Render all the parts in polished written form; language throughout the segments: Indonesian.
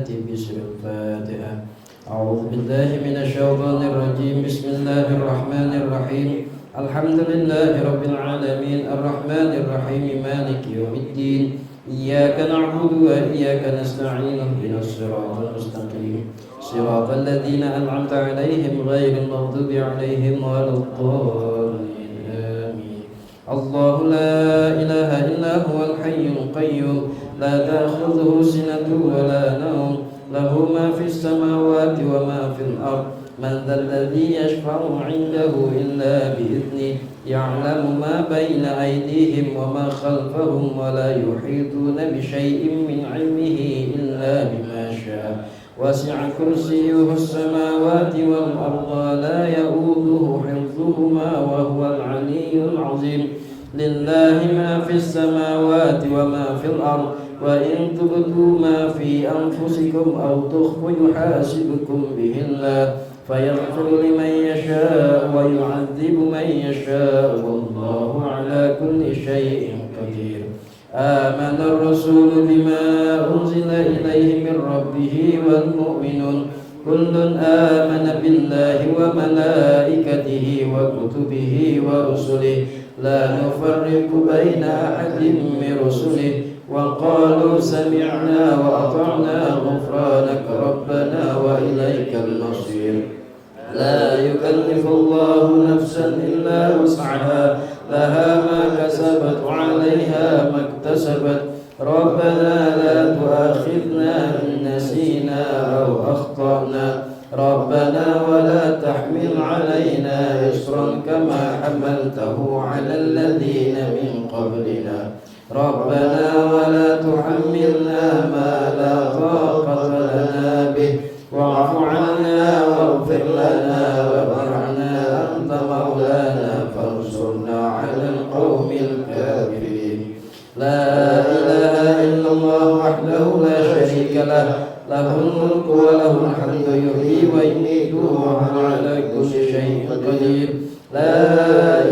بسر الفاتحة. أعوذ بالله من الشيطان الرجيم. بسم الله الرحمن الرحيم. الحمد لله رب العالمين الرحمن الرحيم مالك يوم الدين. إياك نعبد وإياك نستعين اهدنا الصراط المستقيم صراط الذين أنعمت عليهم غير المغضوب عليهم ولا الضالين آمين. الله لا إله إلا هو الحي القيوم لا تأخذه سنة ولا نوم له ما في السماوات وما في الأرض من ذا الذي يشفع عنده إلا بإذنه يعلم ما بين أيديهم وما خلفهم ولا يحيطون بشيء من علمه إلا بما شاء وسع كرسيه السماوات والأرض لا يؤوده حفظهما وهو العلي العظيم. لله ما في السماوات وما في الأرض وإن تبدوا ما في أنفسكم أو تخفوا يحاسبكم به الله فيغفر لمن يشاء ويعذب من يشاء والله على كل شيء قدير. آمن الرسول بما أنزل إليه من ربه والمؤمنون كل آمن بالله وملائكته وكتبه ورسله لا نفرق بين أحد من رسله وقالوا سمعنا وأطعنا غفرانك ربنا وإليك المصير. لا يكلف الله نفسا إلا وسعها لها ما كسبت وعليها ما اكتسبت ربنا لا تؤاخذنا إن نسينا أو أخطأنا ربنا ولا تحمل علينا إصرا كما حملته على الذين من قبلنا ربنا ولا تحملنا ما لا طاقة لنا به واعف عنا واغفر لنا وارحمنا أنت مولانا فانصرنا على القوم الكافرين. لا إله إلا الله وحده لا شريك له له الملك وله الحمد يحيي ويميت وهو على كل شيء قدير. لا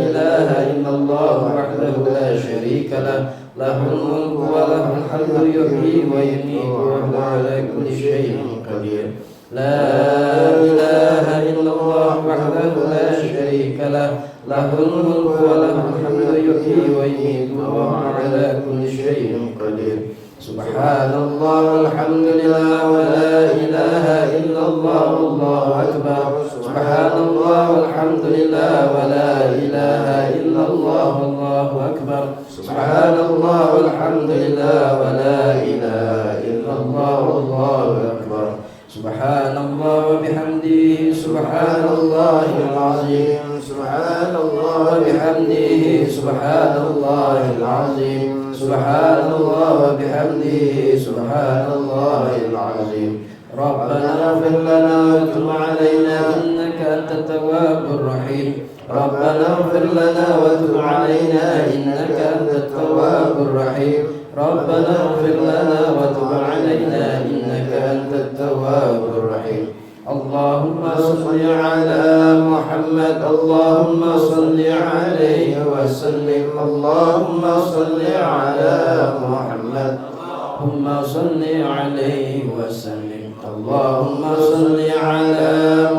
إله إلا الله وحده لا شريك له له الملك وله الحمد يحيي ويميت وهو على كل شيء قدير. لا إله إلا الله وحده لا شريك له له الملك وله الحمد يحيي ويميت وهو على كل شيء قدير. سبحان الله والحمد لله ولا إله إلا الله والله أكبر. سبحان الله والحمد لله ولا إله إلا الله والله أكبر. سبحان الله والحمد لله ولا إله إلا الله والله أكبر. سبحان الله وبحمده سبحان الله العظيم. سبحان الله وبحمده سبحان الله العظيم. سبحان الله وبحمده سبحان الله العظيم. ربنا اغفر لنا وتب علينا إنك أنت التواب الرحيم. ربنا اغفر لنا وتب علينا إنك أنت التواب الرحيم. ربنا اغفر لنا وتب علينا إنك أنت التواب الرحيم. اللهم صل على محمد اللهم صل عليه وسلم. اللهم صل على محمد اللهم صل عليه وسلم. اللهم صل على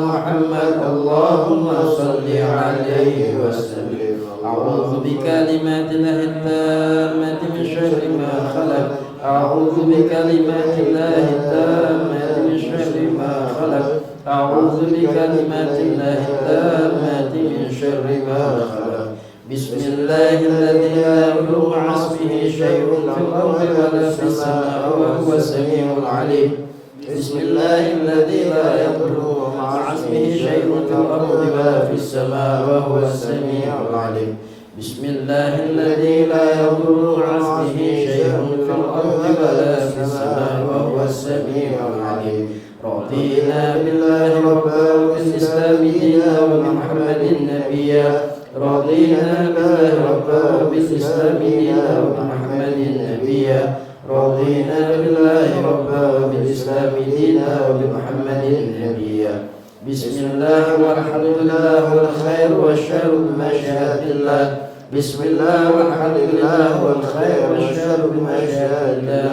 محمد اللهم صل عليه وسلم. أعوذ بكلمات الله التامة من شر ما خلق. أعوذ بكلمات الله التامة من شر ما خلق. أعوذ بكلمات الله التامة من شر ما خلق. بسم الله الذي لا يضر مع اسمه شيء في الأرض ولا في السماء وهو السميع العليم. بسم الله الذي لا يضر مع اسمه شيء في الأرض ولا في السماء وهو السميع العليم. بسم الله الذي لا يضر مع اسمه شيء في الأرض ولا في السماء وهو السميع العليم. رضينا بالله ربا وبالإسلام دينا وبمحمد نبيا. رضينا بالله ربا وبالإسلام دينا وبمحمد نبيا. رضينا بالله ربا وبالإسلام دينا وبمحمد نبيا. بسم الله والحمد لله والخير والشر بمشيئة الله. بسم الله والحمد لله والخير والشر بمشيئة الله.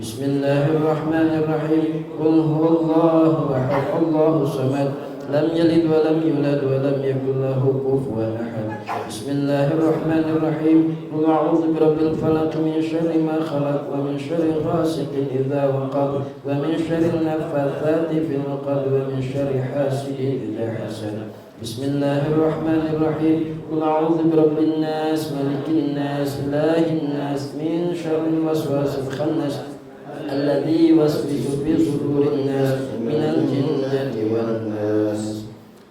بسم الله الرحمن الرحيم قل هو الله أحد الله الصمد لم يلد ولم يولد ولم يكن له كفوا أحد بسم الله الرحمن الرحيم قل أعوذ برب الفلق من شر ما خلق ومن شر غاسق إذا وقب ومن شر النفاثات في العقد ومن شر حاسد إذا حسد بسم الله الرحمن الرحيم قل أعوذ برب الناس ملك الناس إله الناس من شر الوسواس الخناس الذي يوسوس في صدور الناس من الجنة والناس.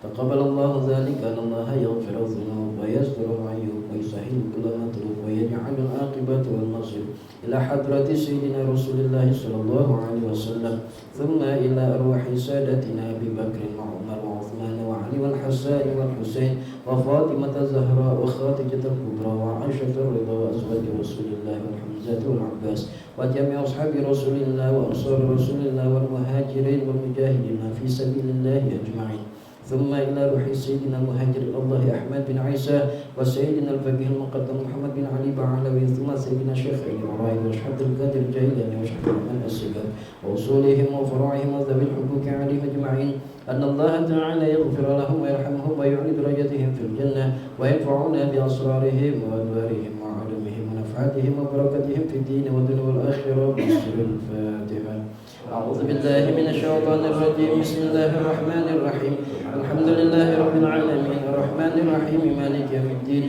تقبل الله ذلك أن الله يغفر الذنوب ويستر العيوب ويسهل كل مطلوب ويجعل العاقبة والمصير إلى حضرة سيدنا رسول الله صلى الله عليه وسلم ثم إلى أرواح سادتنا أبي بكر وعمر وعثمان وعلي والحسن والحسين وفاطمة الزهراء وخاتجة الكبرى وعائشة الرضا وأزواج رسول الله والحمزة والعباس وجميع أصحاب رسول الله وأنصار رسول الله والمهاجرين والمجاهدين في سبيل الله أجمعين ثم إلى روح سيدنا المهاجر الله أحمد بن عيسى وسيدنا الفقيه المقدم محمد بن علي بعلوي ثم سيدنا الشيخ علي ورايد وشحب القادر الجيلاني وشحب الرحمن السجاد وأصولهم وفروعهم وذوي الحقوق عليهم أجمعين أن الله تعالى يغفر لهم ويرحمهم ويعلي درجتهم في الجنة وينفعنا بأسرارهم وأدوارهم وعلمهم ونفعاتهم وبركتهم في الدين والدنيا والآخرة بسر الفاتحة. أعوذ بالله من الشيطان الرجيم بسم الله الرحمن الرحيم الحمد لله رب العالمين الرحمن الرحيم مالك يوم الدين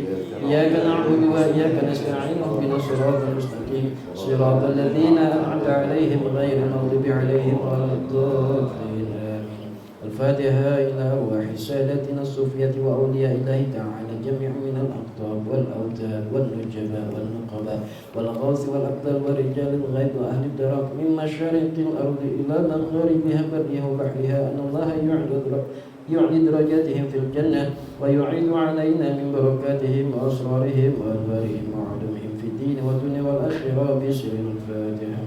إياك نعبد وإياك نستعين اهدنا الصراط المستقيم صراط الذين أنعمت عليهم غير المغضوب عليهم ولا الضالين آمين. الفاتحة إلى أرواح سادتنا الصوفية وأولياء الله تعالى جميع من الأقطاب والأوتاد والنجباء والنقباء والغوث والأبدال ورجال الغيب وأهل الدرك من مشارق الأرض إلى مغاربها برها وبحرها أن الله يعلي درجاتهم في الجنة ويعيد علينا من بركاتهم وأسرارهم وأنوارهم وعلمهم في الدين والدنيا والآخرة بسر الفاتحة.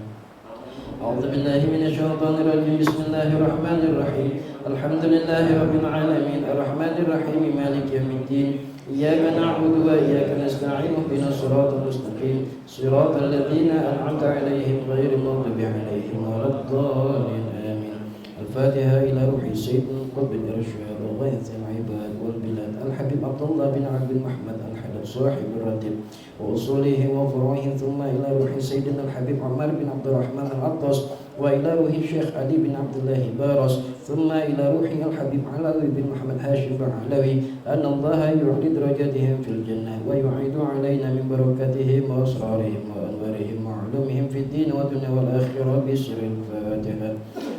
أعوذ بالله من الشيطان الرجيم بسم الله الرحمن الرحيم الحمد لله رب العالمين الرحمن الرحيم مالك يوم الدين إياك نعبد وإياك نستعين اهدنا الصراط المستقيم صراط الذين أنعمت عليهم غير المغضوب عليهم ولا الضالين آمين. الفاتحة إلى روح سيد القطب الإرشاد وغيث العباد والبلاد الحبيب عبد الله بن عبد محمد الحدث صاحب الرتب وأصوله وفروعه ثم إلى روح سيدنا الحبيب عمر بن عبد الرحمن العطاس وإلى روح الشيخ علي بن عبد الله بارس ثم إلى روح الحبيب علوي بن محمد هاشم علوي أن الله يعلي درجاتهم في الجنة ويعيد علينا من بركاتهم وأسرارهم وأنوارهم وعلومهم في الدين والدنيا والآخرة بسر الفاتحة.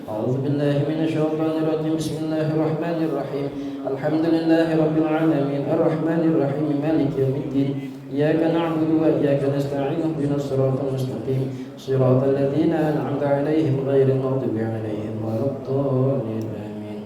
أعوذ بالله من الشيطان الرجيم بسم الله الرحمن الرحيم الحمد لله رب العالمين الرحمن الرحيم مالك يوم الدين إياك نعبد وإياك نستعين اهدنا الصراط المستقيم صراط الذين أنعمت عليهم غير المغضوب عليهم ولا الضالين آمين.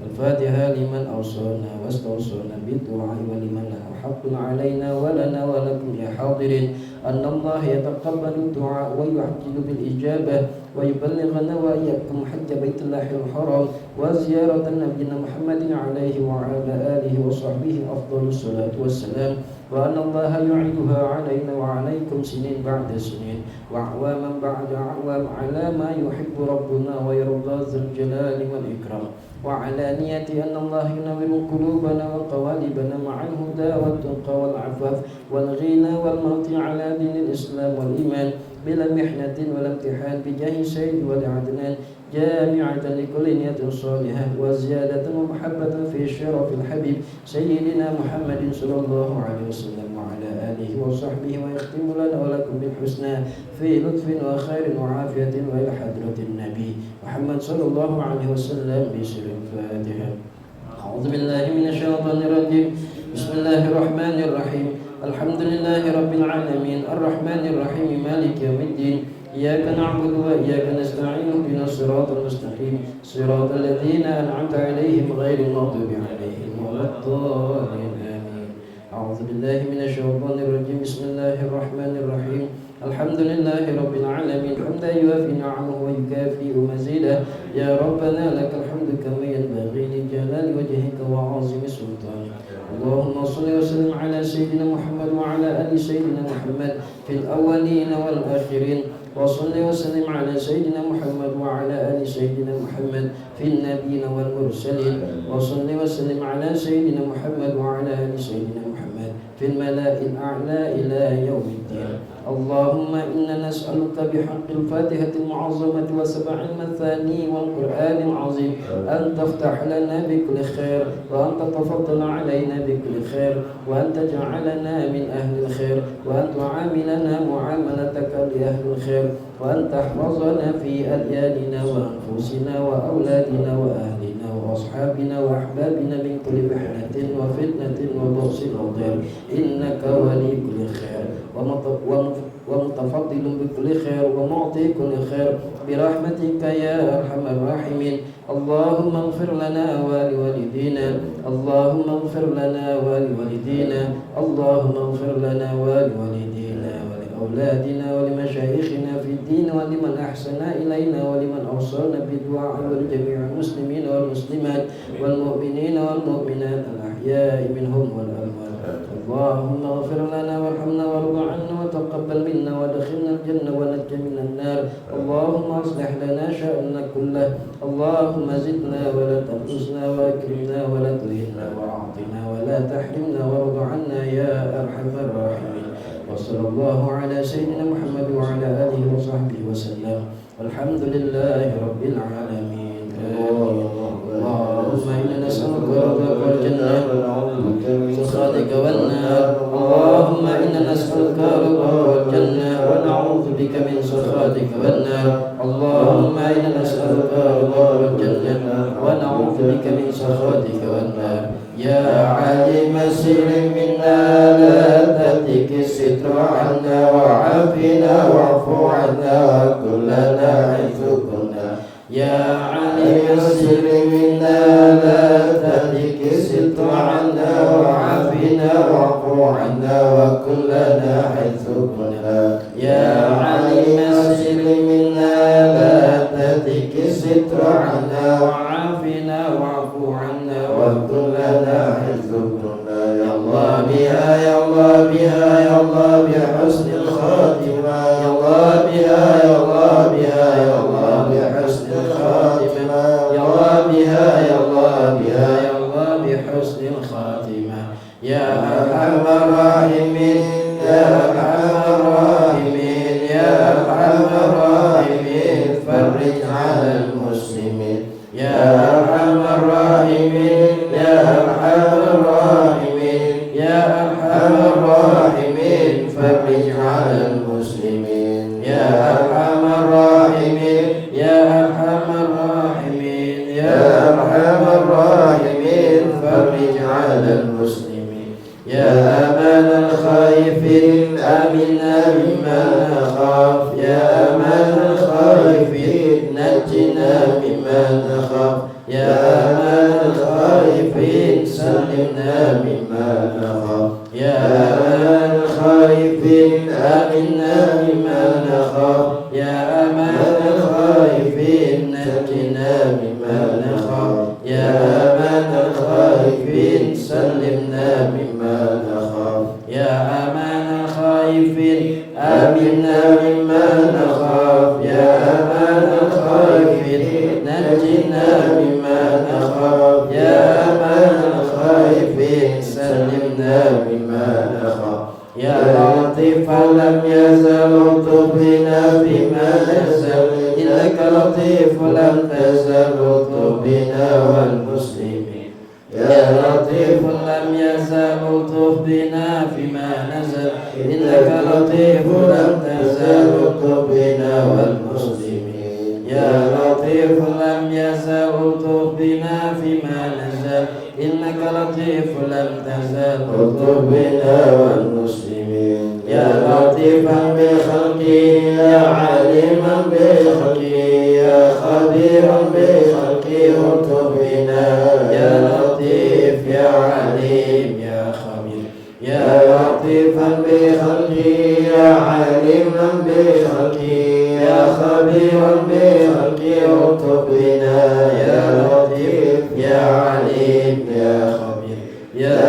الفاتحة لمن أوصانا واستوصانا بالدعاء ولمن له حق علينا ولنا ولكم يا حاضرين أن الله يتقبل الدعاء ويعجل بالإجابة ويبلغنا وإياكم حج بيت الله الحرام وزيارة نبينا محمد عليه وعلى آله وصحبه أفضل الصلاة والسلام وأن الله يعيدها علينا وعليكم سنين بعد سنين وأعواما بعد أعوام على ما يحب ربنا ويرضى ذو الجلال والإكرام وعلى نية أن الله ينور قلوبنا وقوالبنا مع الهدى والتقى والعفاف والغنى والموت على دين الإسلام والإيمان بلا محنة ولا امتحان بجاه سيد ولعدنان جامعة لكل نية صالحة وزيادة ومحبة في شرف الحبيب سيدنا محمد صلى الله عليه وسلم وعلى آله وصحبه ويختم لنا ولكم بالحسنى في لطف وخير وعافية وإلى حضرة النبي محمد صلى الله عليه وسلم بسر الفاتحة. أعوذ بالله من الشيطان الرجيم بسم الله الرحمن الرحيم الحمد لله رب العالمين الرحمن الرحيم مالك يوم الدين إياك نعبد وإياك نستعين اهدنا الصراط المستقيم صراط الذين أنعمت عليهم غير المغضوب عليهم ولا الضالين آمين. أعوذ بالله من الشيطان الرجيم بسم الله الرحمن الرحيم الحمد لله رب العالمين حمدا يوافي نعمه ويكافئ مزيده يا ربنا لك الحمد كما ينبغي لجلال وجهك وعظيم سلطانك اللهم صل وسلم على سيدنا محمد وعلى آل سيدنا محمد في الأولين والآخرين وصل وسلم على سيدنا محمد وعلى آل سيدنا محمد في النبيين والمرسلين وصل وسلم على سيدنا محمد وعلى آل سيدنا محمد في الملأ الأعلى إلى يوم الدين. اللهم إنا نسألك بحق الفاتحة المعظمة وسبع المثاني والقرآن العظيم أن تفتح لنا بكل خير وأن تتفضل علينا بكل خير وأن تجعلنا من أهل الخير وأن تعاملنا معاملتك لأهل الخير وأن تحفظنا في أدياننا وأنفسنا وأولادنا وأهلنا وأصحابنا وأحبابنا من كل محنة وفتنة وبؤس وضير إنك ولي كل خير ومتفضل بكل خير ومعطي كل خير برحمتك يا أرحم الراحمين. اللهم اغفر لنا ولوالدينا اللهم اغفر لنا ولوالدينا اللهم اغفر لنا ولوالدينا ولأولادنا ولمشايخنا في الدين ولمن أحسن إلينا ولمن أوصانا بالدعاء ولجميع المسلمين والمسلمات والمؤمنين والمؤمنات الأحياء منهم والأموات. اللهم اغفر لنا وارحمنا وارض عنا وتقبل منا وادخلنا الجنة ونج من النار. اللهم اصلح لنا شأننا كله. اللهم زدنا ولا تنقصنا واكرمنا ولا تهنا واعطنا ولا تحرمنا وارض عنا يا أرحم الراحمين. وصلى الله على سيدنا محمد وعلى آله وصحبه وسلم. الحمد لله رب العالمين. اللهم إنا نسألك رضاك والجنة سخطك والنار. اللهم إنا نسألك رضاك والجنة ونعوذ بك من سخطك والنار. اللهم إنا نسألك رضاك والجنة ونعوذ بك من سخطك والنار. يا عالم السر منا لا تهتك الستر عنا وعافنا واعف عنا وكلنا حيث كنا. يا عالم السر منا لا تهتك الستر عنا وعافنا واعف عنا وكلنا حيث كنا. يا عالم السر منا لا تهتك الستر عنا وعافنا واعف عنا وكلنا حيث كنا. يا الله بها يا الله بها يا الله بحسن الخاتمة. يا الله بها يا الله بها يا الله بحسن الخاتمة. يا الله بها يا الله بها يا الله بحسن الخاتمة. يا أرحم الراحمين يا أرحم الراحمين يا أرحم الراحمين فرج على المسلمين. يا أرحم الراحمين يا أرحم الراحمين يا أرحم الراحمين فرج على المسلمين. يا أرحم الراحمين يا أرحم الراحمين يا أرحم الراحمين فرج على المسلمين. يا أمان الخائفين آمنا مما نخاف. يا أمان الخائفين نجنا مما نخاف. يا أمان الخائفين سلمنا مما نخاف. يا أمان الخائفين آمنا مما نخاف. يا أمان الخائفين نجنا مما نخاف. يا أمان الخائفين سلمنا مما نخاف. يا أمان الخائفين آمنا مما نخاف. يا أمان الخائفين نجنا مما نخاف. يا أمان الخائفين سلمنا مما نخاف. يا لطيف لم يزل لطف بنا فيما نزل. إنك لطيف لم تزل لطف بنا والمسلمين. يا لطيف لم يزل لطف بنا فيما نزل. إنك لطيف لم تزل لطف بنا والمسلمين. يا لطيف لم يزل لطف بنا فيما نزل. إنك لطيف لم تزل لطف بنا والمسلمين. يا لطيفا بخلقه يا عليما بخلقه يا خبيرا بخلقه لطف بنا. يا لطيف يا عليم يا خبير. يا لطيفا بخلقه يا عليما بخلقه يا خبيرا بخلقه لطف بنا. يا لطيف يا عليم يا خبير. يا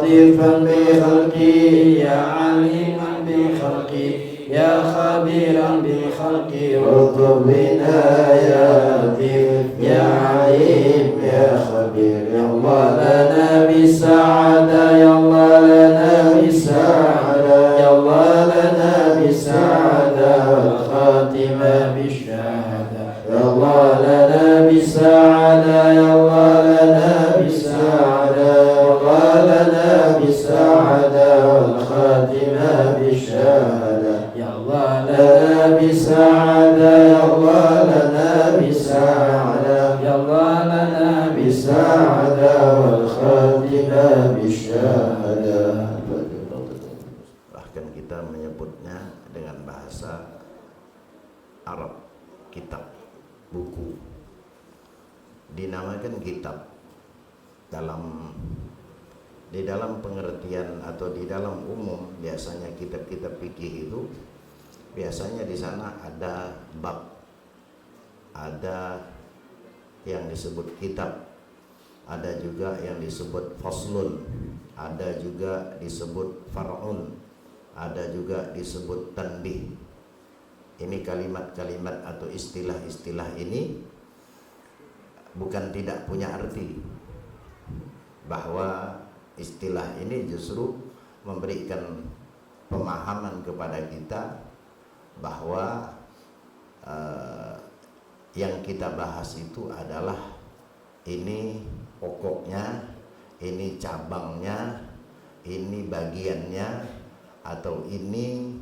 لطيفا بخلقي يا عليما بخلقي يا خبيرا بخلقي اطلب بنا يا لطيف يا عليم يا خبير يا الله لنا بالسعادة يا الله لنا بالسعادة يا الله لنا بالسعادة والخاتمة بالشهادة يا الله لنا بالسعادة يا الله لنا بالسعادة يا الله لنا بالسعادة والخاتمة بالشهادة يا الله لنا بالسعادة يا الله لنا بالسعادة يا الله لنا بالسعادة والخاتمة بالشهادة. Bahkan kita menyebutnya dengan bahasa Arab, kitab, buku. Dinamakan kitab di dalam pengertian atau di dalam umum. Biasanya kitab-kitab fikih itu biasanya di sana ada bab, ada yang disebut kitab, ada juga yang disebut faslun, ada juga disebut far'un, ada juga disebut tanbih. Ini kalimat-kalimat atau istilah-istilah ini bukan tidak punya arti, bahwa istilah ini justru memberikan pemahaman kepada kita bahwa yang kita bahas itu adalah ini pokoknya, ini cabangnya, ini bagiannya, atau ini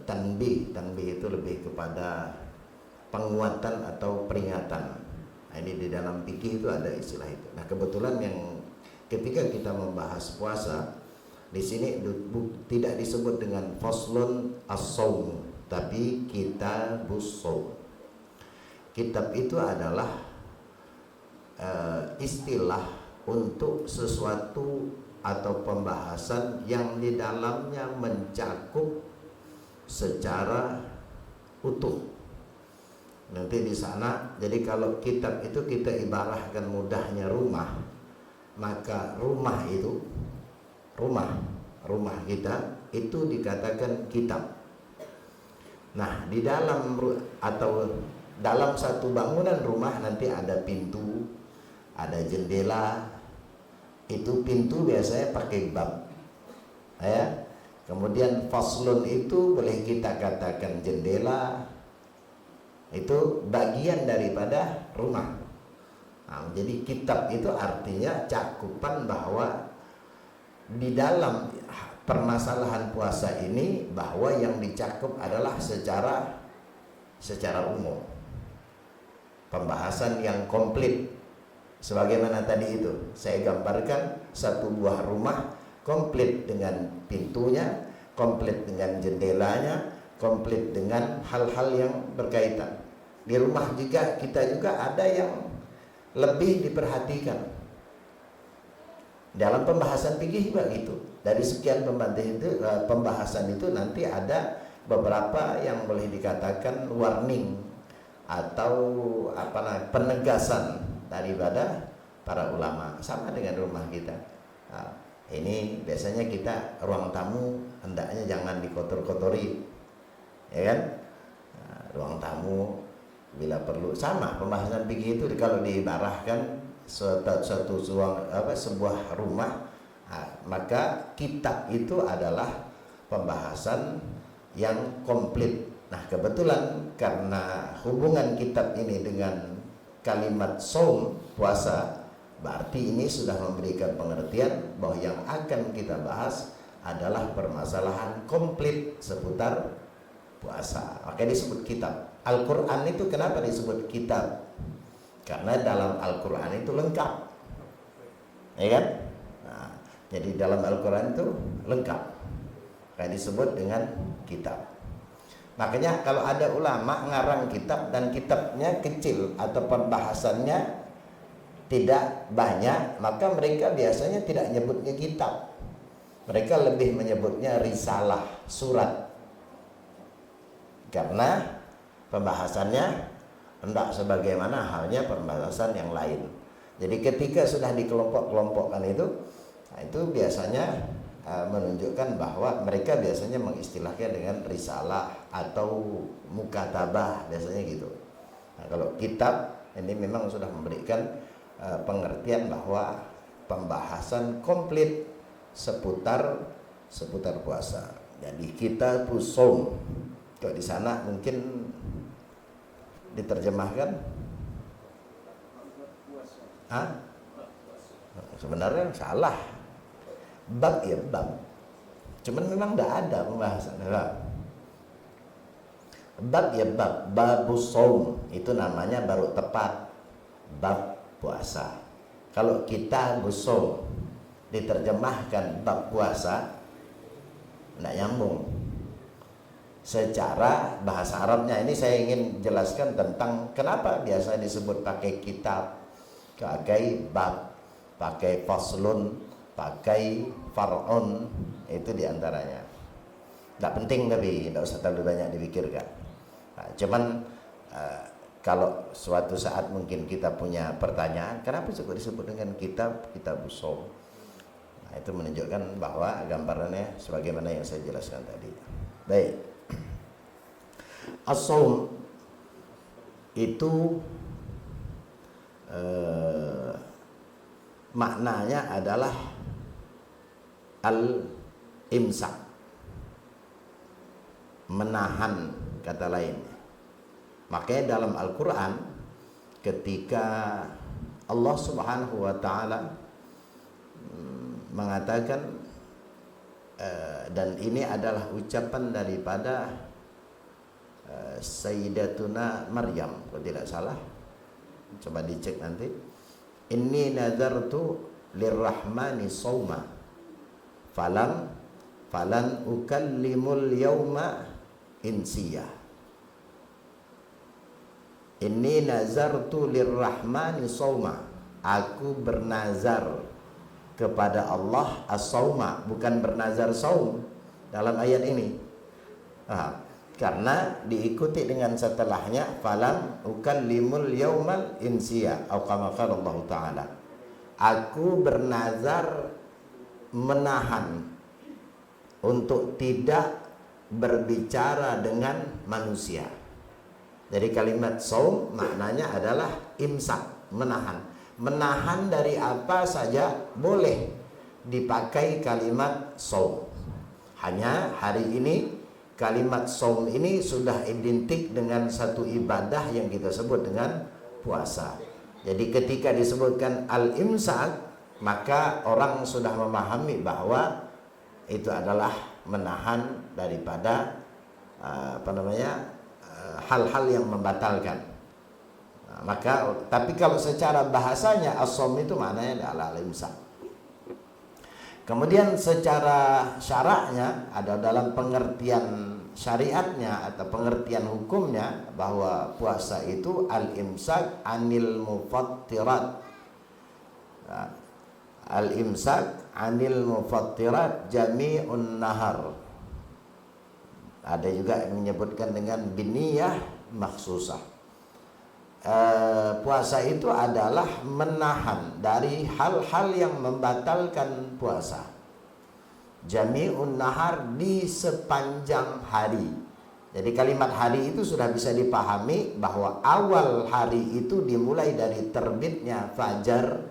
tanbih. Tanbih itu lebih kepada penguatan atau peringatan. Nah, ini di dalam fikih itu ada istilah itu. Nah, kebetulan yang ketika kita membahas puasa di sini tidak disebut dengan faslun as-shaum, tapi kitabus shaum. Kitab itu adalah istilah untuk sesuatu atau pembahasan yang di dalamnya mencakup secara utuh. Nanti di sana, jadi kalau kitab itu kita ibaratkan mudahnya rumah, maka rumah kita itu dikatakan kitab. Nah, di dalam atau dalam satu bangunan rumah nanti ada pintu, ada jendela. Itu pintu biasanya pakai bab, ya. Kemudian faslun itu boleh kita katakan jendela, itu bagian daripada rumah. Nah, jadi kitab itu artinya cakupan bahwa di dalam permasalahan puasa ini bahwa yang dicakup adalah secara umum, pembahasan yang komplit. Sebagaimana tadi itu saya gambarkan satu buah rumah komplit dengan pintunya, komplit dengan jendelanya, komplit dengan hal-hal yang berkaitan. Di rumah juga kita juga ada yang lebih diperhatikan. Dalam pembahasan fikih juga gitu. Dari sekian pembahasan itu nanti ada beberapa yang boleh dikatakan warning atau penegasan daripada para ulama, sama dengan rumah kita. Nah, ini biasanya kita ruang tamu hendaknya jangan dikotor-kotori, ya kan? Nah, ruang tamu bila perlu, sama pembahasan fikih itu kalau diibarahkan sebuah rumah, nah, maka kitab itu adalah pembahasan yang komplit. Nah, kebetulan karena hubungan kitab ini dengan kalimat shaum, puasa, berarti ini sudah memberikan pengertian bahwa yang akan kita bahas adalah permasalahan komplit seputar puasa. Maka disebut kitab. Al-Quran itu kenapa disebut kitab? Karena dalam Al-Quran itu lengkap, ya kan? Nah, jadi dalam Al-Quran itu lengkap, kayak disebut dengan kitab. Makanya kalau ada ulama ngarang kitab dan kitabnya kecil atau pembahasannya tidak banyak, maka mereka biasanya tidak menyebutnya kitab. Mereka lebih menyebutnya risalah, surat. Karena pembahasannya hendak sebagaimana halnya pembahasan yang lain. Jadi ketika sudah dikelompok-kelompokkan itu, Nah, itu biasanya menunjukkan bahwa mereka biasanya mengistilahkan dengan risalah atau mukatabah, biasanya gitu. Nah, kalau kitab ini memang sudah memberikan pengertian bahwa pembahasan komplit seputar puasa. Jadi kita pusong. Kalau di sana mungkin diterjemahkan, sebenarnya salah. Bab ya bab, cuman memang tidak ada pembahasan. Bab ya bab, babus saum itu namanya baru tepat, bab puasa. Kalau kita busum diterjemahkan bab puasa, tidak nyambung. Secara bahasa Arabnya ini saya ingin jelaskan tentang kenapa biasa disebut pakai kitab, pakai bab, pakai faslun, pakai far'un, itu diantaranya. Tidak penting tapi tidak usah terlalu banyak dipikirkan. Nah, cuman kalau suatu saat mungkin kita punya pertanyaan, kenapa juga disebut dengan kitab busum? Nah, itu menunjukkan bahwa gambarannya sebagaimana yang saya jelaskan tadi. Baik. As-saum itu maknanya adalah al-imsak, menahan kata lain. Makanya dalam Al-Quran ketika Allah Subhanahu wa ta'ala mengatakan, dan ini adalah ucapan daripada Sayyidatuna Maryam kalau tidak salah, coba dicek nanti, inni nadartu lirrahmani sawma falan ukallimul yauma insiya. Inni nazartu lirrahmani sawma, aku bernazar kepada Allah as-sawma, bukan bernazar saum dalam ayat ini. Karena diikuti dengan setelahnya falan ukallimul yaumal insiya atau kama qala Allah taala, aku bernazar menahan untuk tidak berbicara dengan manusia. Jadi kalimat saum maknanya adalah imsak, menahan dari apa saja boleh dipakai kalimat saum. Hanya hari ini kalimat saum ini sudah identik dengan satu ibadah yang kita sebut dengan puasa. Jadi ketika disebutkan al-imsak, maka orang sudah memahami bahwa itu adalah menahan daripada hal-hal yang membatalkan. Tapi kalau secara bahasanya as-saum itu maknanya adalah al-imsak. Kemudian secara syaraknya ada dalam pengertian syariatnya atau pengertian hukumnya bahwa puasa itu al-imsak anil mufattirat. Al-imsak anil mufattirat jami'un nahar. Ada juga yang menyebutkan dengan biniyah makhsusah. Puasa itu adalah menahan dari hal-hal yang membatalkan puasa. Jami'un nahar, di sepanjang hari. Jadi kalimat hari itu sudah bisa dipahami bahwa awal hari itu dimulai dari terbitnya fajar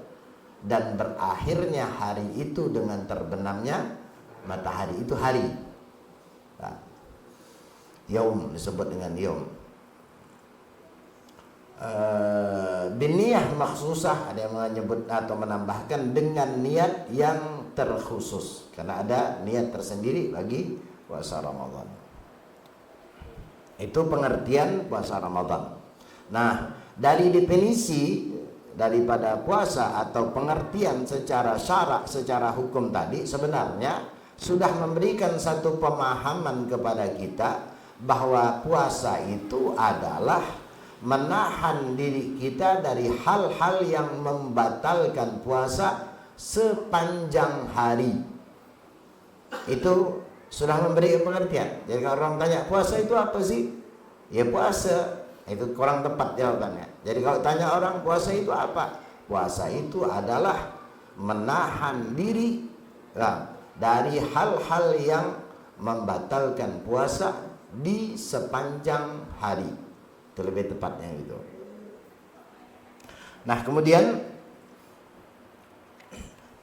dan berakhirnya hari itu dengan terbenamnya matahari, itu hari. Yaum disebut dengan yaum. Biniyah makhsusah, ada yang menyebut atau menambahkan dengan niat yang terkhusus, karena ada niat tersendiri bagi puasa Ramadan. Itu pengertian puasa Ramadan. Nah, dari definisi daripada puasa atau pengertian secara syarak, secara hukum tadi sebenarnya sudah memberikan satu pemahaman kepada kita bahwa puasa itu adalah menahan diri kita dari hal-hal yang membatalkan puasa sepanjang hari. Itu sudah memberi pengertian. Jadi kalau orang tanya puasa itu apa sih? Ya puasa itu kurang tepat jawabannya. Jadi kalau tanya orang puasa itu apa? Puasa itu adalah menahan diri Nah, dari hal-hal yang membatalkan puasa di sepanjang hari, itu lebih tepatnya gitu. Nah, kemudian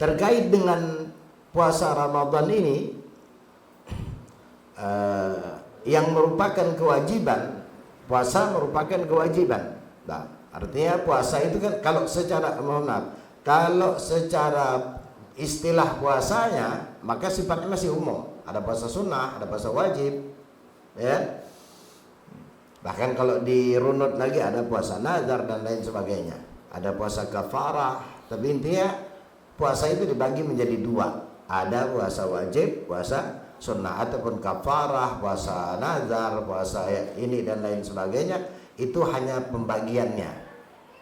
terkait dengan puasa Ramadan ini yang merupakan kewajiban, puasa merupakan kewajiban. Nah, artinya puasa itu kan kalau secara istilah puasanya maka sifatnya masih umum. Ada puasa sunnah, ada puasa wajib, ya. Bahkan kalau dirunut lagi ada puasa nazar dan lain sebagainya. Ada puasa kafarah, tapi intinya puasa itu dibagi menjadi dua. Ada puasa wajib, puasa sunnah, ataupun kafarah, puasa nazar, puasa ini dan lain sebagainya. Itu hanya pembagiannya,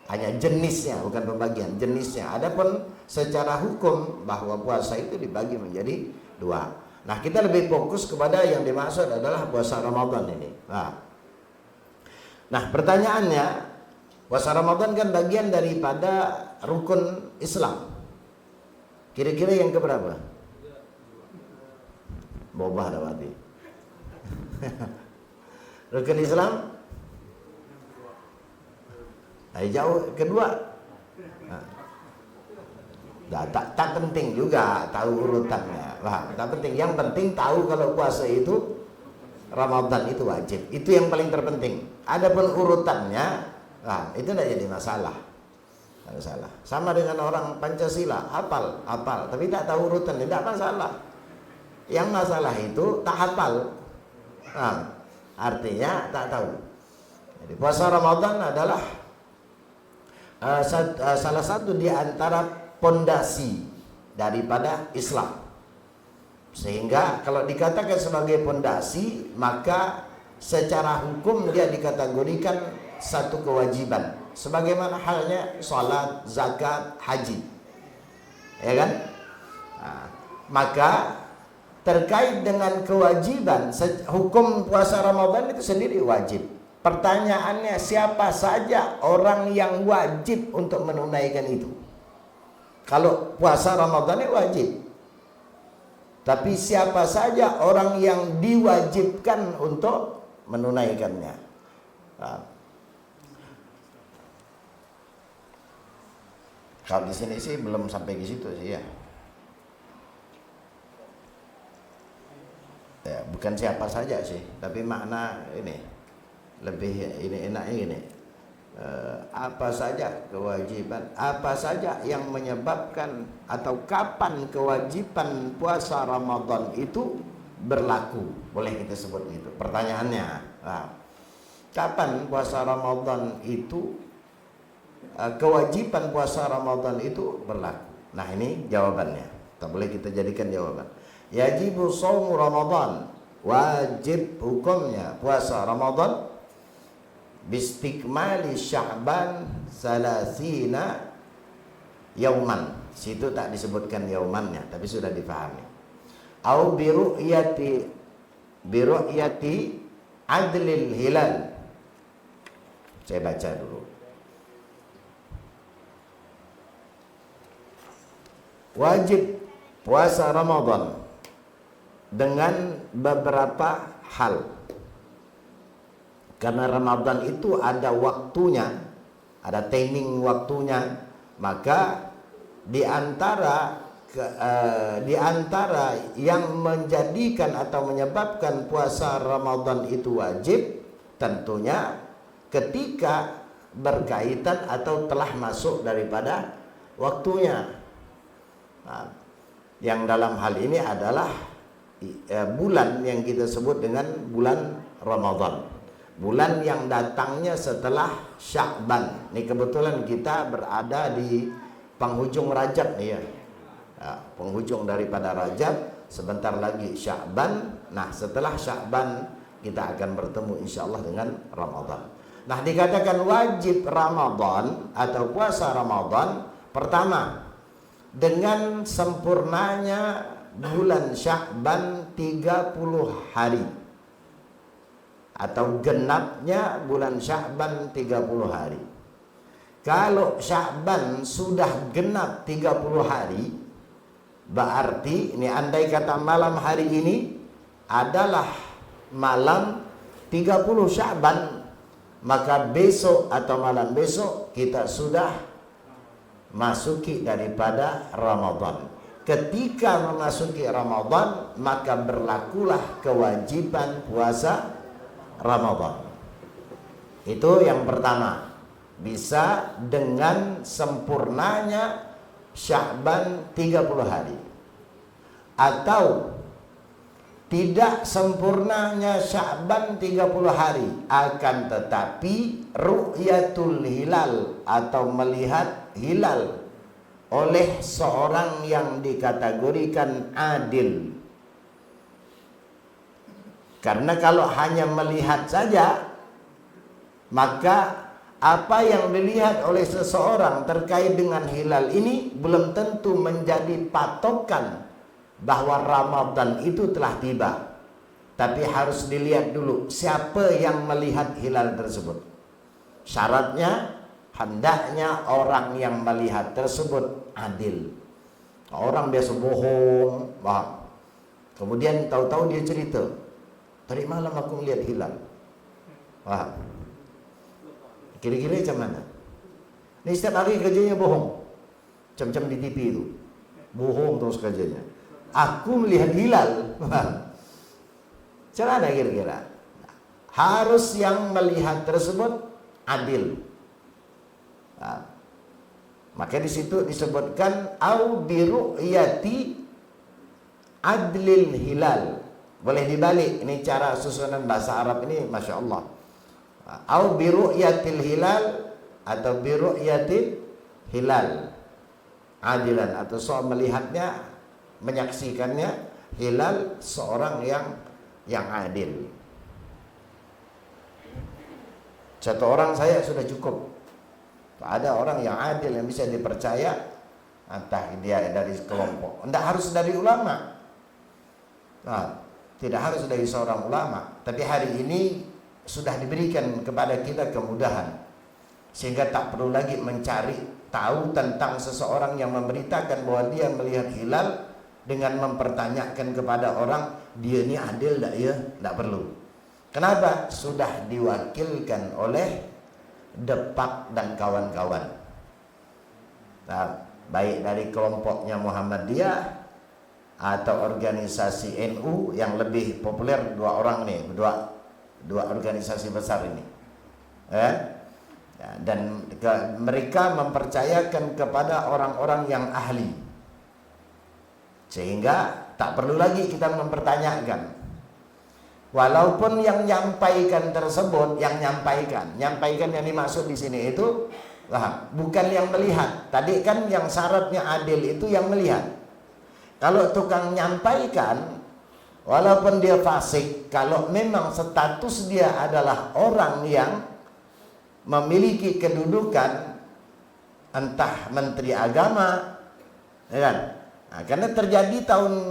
hanya jenisnya, bukan pembagian, jenisnya. Adapun secara hukum bahwa puasa itu dibagi menjadi dua. Nah, kita lebih fokus kepada yang dimaksud adalah puasa Ramadan ini. Nah, pertanyaannya, puasa Ramadan kan bagian daripada rukun Islam. Kira-kira yang keberapa? Bobah dah mati. Rukun Islam? Jauh kedua. Tak penting juga tahu urutannya. Tak penting. Yang penting tahu kalau puasa itu Ramadan itu wajib. Itu yang paling terpenting. Adapun urutannya, itu tidak jadi masalah. Sama dengan orang Pancasila, hafal, tapi tak tahu urutan, tidak masalah. Yang masalah itu tak hafal, artinya tak tahu. Jadi puasa Ramadan adalah salah satu di antara pondasi daripada Islam. Sehingga kalau dikatakan sebagai pondasi, maka secara hukum dia dikategorikan satu kewajiban, sebagaimana halnya salat, zakat, haji, ya kan? Maka terkait dengan kewajiban, hukum puasa Ramadan itu sendiri wajib. Pertanyaannya, siapa saja orang yang wajib untuk menunaikan itu? Kalau puasa Ramadan itu wajib, tapi siapa saja orang yang diwajibkan untuk menunaikannya? Kalau di sini sih belum sampai ke situ sih ya. Bukan siapa saja sih, tapi makna ini lebih ini enaknya gini. Apa saja kewajiban, apa saja yang menyebabkan atau kapan kewajiban puasa Ramadan itu berlaku, boleh kita sebut gitu. Pertanyaannya, kapan puasa Ramadan itu, kewajiban puasa Ramadan itu berlaku? Nah, ini jawabannya. Tak boleh kita jadikan jawaban. Yajibu shaumu Ramadan, wajib hukumnya puasa Ramadan bistikmali Sya'ban salasina yauman. Situ tak disebutkan yaumannya, tapi sudah dipahami. Au biru'yati adlil hilal. Saya baca dulu. Wajib puasa Ramadan dengan beberapa hal. Karena Ramadan itu ada waktunya, ada timing waktunya, maka di antara yang menjadikan atau menyebabkan puasa Ramadan itu wajib, tentunya ketika berkaitan atau telah masuk daripada waktunya. Nah, yang dalam hal ini adalah bulan yang kita sebut dengan bulan Ramadan. Bulan yang datangnya setelah Sya'ban. Ini kebetulan kita berada di penghujung Rajab nih ya. Penghujung daripada Rajab, sebentar lagi Sya'ban. Nah, setelah Sya'ban kita akan bertemu insyaallah dengan Ramadan. Nah, dikatakan wajib Ramadan atau puasa Ramadan, pertama, dengan sempurnanya bulan Sya'ban 30 hari. Atau genapnya bulan Sya'ban 30 hari. Kalau Sya'ban sudah genap 30 hari, Berarti ini andai kata malam hari ini adalah malam 30 Sya'ban, maka besok atau malam besok kita sudah masuki daripada Ramadan. Ketika memasuki Ramadan, maka berlakulah kewajiban puasa Ramadan. Itu yang pertama. Bisa dengan sempurnanya Sya'ban 30 hari. Atau tidak sempurnanya Sya'ban 30 hari, akan tetapi ru'yatul hilal atau melihat hilal oleh seorang yang dikategorikan adil. Karena kalau hanya melihat saja, maka apa yang dilihat oleh seseorang terkait dengan hilal ini belum tentu menjadi patokan bahwa Ramadan itu telah tiba. Tapi harus dilihat dulu siapa yang melihat hilal tersebut. Syaratnya hendaknya orang yang melihat tersebut adil. Orang biasa bohong, paham. Kemudian tahu-tahu dia cerita, tadi malam aku melihat hilal. Paham. Kira-kira macam mana? Ini setiap hari kerjanya bohong. Macam-macam di TV itu. Bohong terus kerjanya. Aku melihat hilal. Macam mana kira-kira? Harus yang melihat tersebut adil. Nah, maka di situ disebutkan au bi ru'yati adlil hilal. Boleh dibalik, ini cara susunan bahasa Arab ini, masya Allah. Au bi ru'yatil hilal atau bi ru'yatil hilal adilan, atau soal melihatnya, menyaksikannya hilal seorang yang adil. Satu orang saya sudah cukup. Ada orang yang adil yang bisa dipercaya, entah dia dari kelompok, tidak harus dari ulama. Nah, tidak harus dari seorang ulama, tapi hari ini sudah diberikan kepada kita kemudahan, sehingga tak perlu lagi mencari tahu tentang seseorang yang memberitakan bahwa dia melihat hilal dengan mempertanyakan kepada orang, dia ini adil tak ya? Tak perlu. Kenapa? Sudah diwakilkan oleh Depak dan kawan-kawan. Nah, baik dari kelompoknya Muhammadiyah atau organisasi NU yang lebih populer, dua orang nih, dua organisasi besar ini. Dan mereka mempercayakan kepada orang-orang yang ahli, sehingga tak perlu lagi kita mempertanyakan. Walaupun yang nyampaikan tersebut, yang nyampaikan yang dimaksud di sini itu bukan yang melihat. Tadi kan yang syaratnya adil itu yang melihat. Kalau tukang nyampaikan, walaupun dia fasik, kalau memang status dia adalah orang yang memiliki kedudukan entah menteri agama, ya kan? Nah, karena terjadi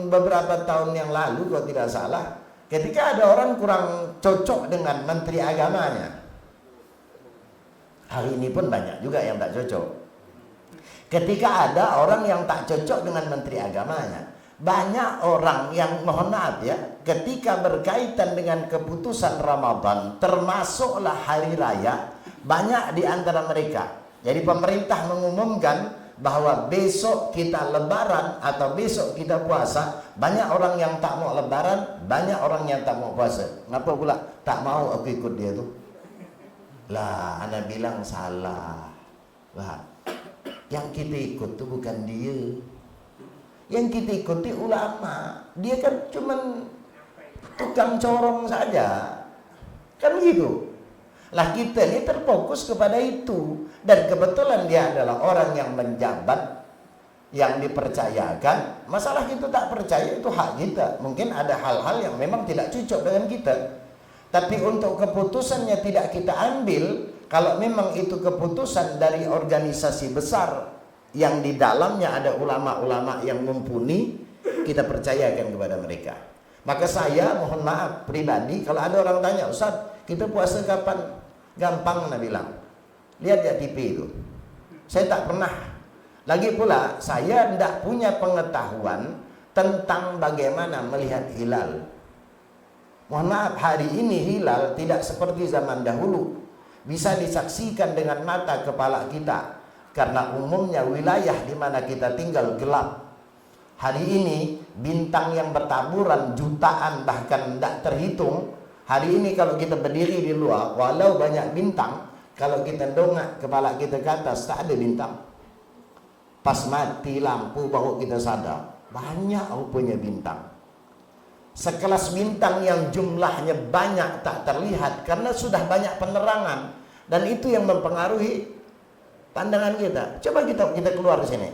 beberapa tahun yang lalu kalau tidak salah, ketika ada orang kurang cocok dengan menteri agamanya. Hari ini pun banyak juga yang tak cocok. Ketika ada orang yang tak cocok dengan menteri agamanya, banyak orang yang, mohon maaf ya, ketika berkaitan dengan keputusan Ramadan, termasuklah hari raya, banyak di antara mereka. Jadi pemerintah mengumumkan bahwa besok kita lebaran atau besok kita puasa, banyak orang yang tak mau lebaran, banyak orang yang tak mau puasa. Kenapa pula? Tak mau aku ikut dia tuh. Lah, ana bilang salah. Lah, yang kita ikut tuh bukan dia. Yang kita ikuti ulama. Dia kan cuman tukang corong saja. Kan gitu. Lah kita ini terfokus kepada itu. Dan kebetulan dia adalah orang yang menjabat, yang dipercayakan. Masalah kita tak percaya itu hak kita. Mungkin ada hal-hal yang memang tidak cocok dengan kita. Tapi untuk keputusannya tidak kita ambil. Kalau memang itu keputusan dari organisasi besar yang di dalamnya ada ulama-ulama yang mumpuni, kita percayakan kepada mereka. Maka saya mohon maaf pribadi, kalau ada orang tanya, Ustaz, kita puasa kapan? Gampang, Anda bilang. Lihat ya TV itu. Saya tak pernah Lagi pula saya tidak punya pengetahuan tentang bagaimana melihat hilal. Mohon maaf, hari ini hilal tidak seperti zaman dahulu bisa disaksikan dengan mata kepala kita, karena umumnya wilayah di mana kita tinggal gelap. Hari ini bintang yang bertaburan jutaan bahkan tidak terhitung. Hari ini kalau kita berdiri di luar, walau banyak bintang, kalau kita dongak kepala kita ke atas tak ada bintang. Pas mati lampu baru kita sadar banyak rupanya bintang. Sekelas bintang yang jumlahnya banyak tak terlihat karena sudah banyak penerangan, dan itu yang mempengaruhi pandangan kita. Coba kita keluar di sini,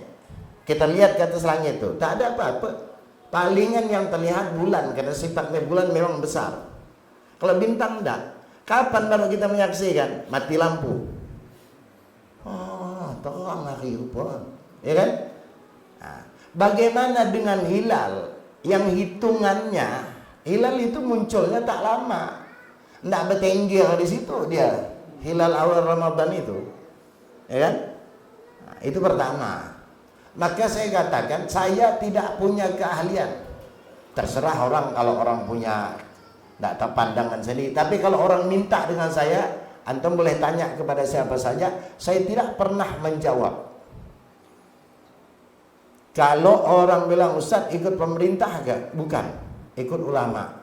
kita lihat ke atas langit itu, tak ada apa-apa. Palingan yang terlihat bulan, karena sifatnya bulan memang besar. Kalau bintang enggak. Kapan baru kita menyaksikan? Mati lampu. Oh, terang hari rupanya, ya kan? Nah, bagaimana dengan hilal yang hitungannya, hilal itu munculnya tak lama, ndak bertengger di situ dia, hilal awal Ramadan itu, ya kan? Nah, itu pertama. Maka saya katakan saya tidak punya keahlian. Terserah orang, kalau orang punya ndak tahu pandangan sendiri. Tapi kalau orang minta dengan saya, antum boleh tanya kepada siapa saja, saya tidak pernah menjawab. Kalau orang bilang, Ustaz ikut pemerintah gak? Bukan, ikut ulama.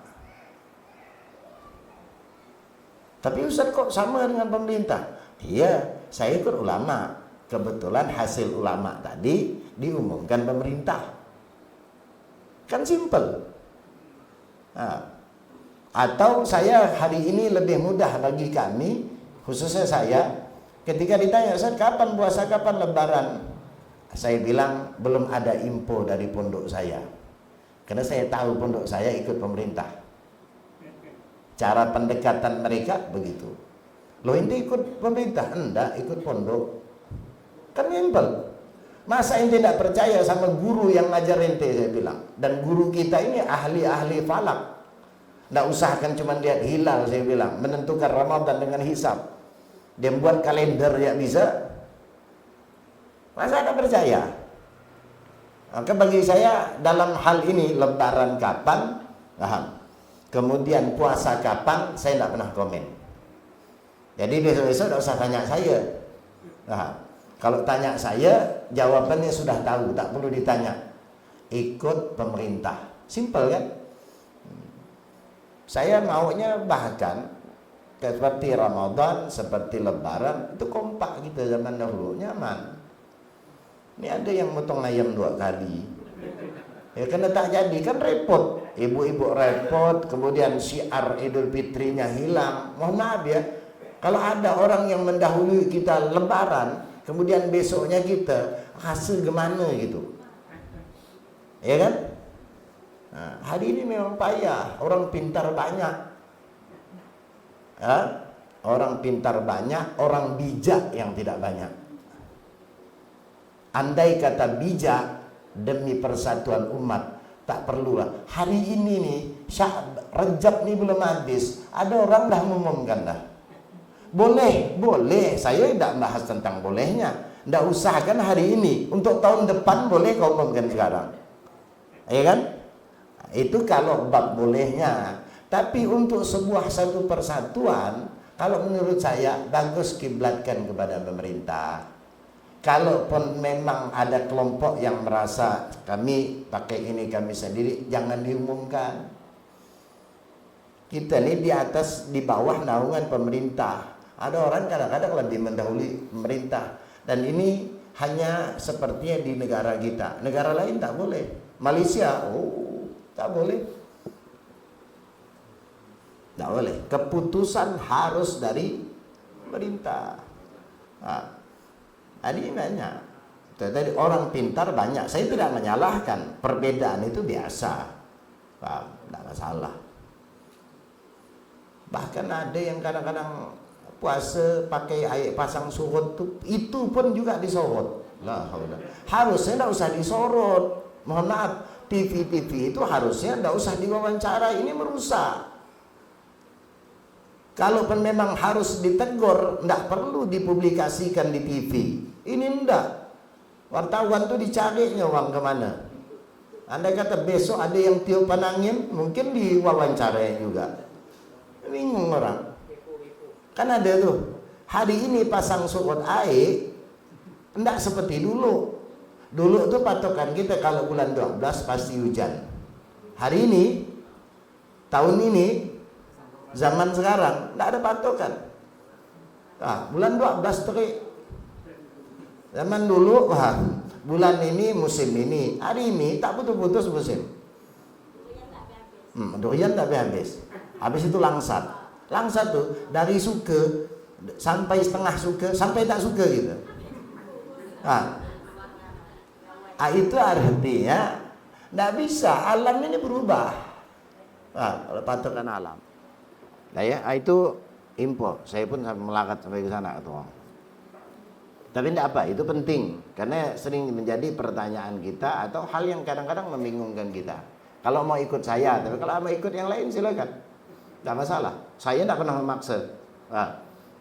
Tapi Ustaz kok sama dengan pemerintah? Iya, saya ikut ulama. Kebetulan hasil ulama tadi diumumkan pemerintah. Kan simple. Nah, atau saya hari ini lebih mudah bagi kami, khususnya saya, ketika ditanya, Ustaz kapan puasa, kapan lebaran? Saya bilang belum ada info dari pondok saya, karena saya tahu pondok saya ikut pemerintah. Cara pendekatan mereka begitu. Loh, ente ikut pemerintah? Enggak, ikut pondok. Kan simpel. Masa ente tidak percaya sama guru yang ngajar ente? Saya bilang. Dan guru kita ini ahli-ahli falak. Tidak usahkan cuma lihat hilal, saya bilang, menentukan Ramadan dengan hisab. Dia buat kalender ya bisa. Masa Anda percaya? Maka bagi saya dalam hal ini, lebaran kapan, kemudian puasa kapan, saya tidak pernah komen. Jadi besok-besok tidak usah tanya saya. Kalau tanya saya, jawabannya sudah tahu, tak perlu ditanya. Ikut pemerintah, simple kan? Saya maunya bahkan seperti Ramadan, seperti lebaran, itu kompak kita zaman dahulu, nyaman. Ini ada yang motong ayam 2 kali. Ya karena tak jadi, kan repot. Ibu-ibu repot, kemudian syiar Idul Fitrinya hilang. Mohon maaf ya, kalau ada orang yang mendahului kita lebaran, kemudian besoknya kita hasil gimana gitu. Ya kan? Nah, hari ini memang payah, orang pintar banyak. Ya? Orang pintar banyak, orang bijak yang tidak banyak. Andai kata bijak demi persatuan umat, tak perlulah. Hari ini nih, Rejab nih belum habis, ada orang dah mengumumkan dah. Boleh, saya tidak bahas tentang bolehnya. Tidak usahkan hari ini, untuk tahun depan boleh kau umumkan sekarang. Ya kan? Itu kalau bab bolehnya. Tapi untuk sebuah satu persatuan, kalau menurut saya bagus kiblatkan kepada pemerintah. Kalaupun memang ada kelompok yang merasa kami pakai ini kami sendiri, jangan diumumkan. Kita ini di atas, di bawah naungan pemerintah. Ada orang kadang-kadang lebih mendahului pemerintah. Dan ini hanya sepertinya di negara kita. Negara lain tak boleh. Malaysia, tak boleh. Tak boleh. Keputusan harus dari pemerintah. Ini banyak. Tadi orang pintar banyak. Saya tidak menyalahkan. Perbedaan itu biasa. Tidak masalah. Bahkan ada yang kadang-kadang puasa pakai air pasang surut itu pun juga disorot. Harusnya tidak usah disorot. Mohon maaf, TV-TV itu harusnya tidak usah diwawancara. Ini merusak. Kalaupun memang harus ditegur, tidak perlu dipublikasikan di TV. Ini enggak. Wartawan tuh dicarinya orang kemana. Anda kata besok ada yang tiupan angin, mungkin diwawancara juga. Bingung orang. Kan ada tuh. Hari ini pasang surut air, enggak seperti dulu. Dulu tuh patokan kita kalau bulan 12 pasti hujan. Hari ini, tahun ini, zaman sekarang, enggak ada patokan. Nah, bulan 12 terik. Zaman dulu, wah, bulan ini musim ini, hari ini tak putus-putus musim. Durian tak habis. Habis itu langsat. Langsat tuh dari suka sampai setengah suka sampai tak suka gitu. Itu artinya tidak bisa, alam ini berubah. Kalau patokan alam. Nah ya, itu info. Saya pun melakat sampai ke sana atau. Tapi tidak apa, itu penting karena sering menjadi pertanyaan kita atau hal yang kadang-kadang membingungkan kita. Kalau mau ikut saya, tapi kalau mau ikut yang lain silakan, tidak masalah. Saya tidak pernah memaksa.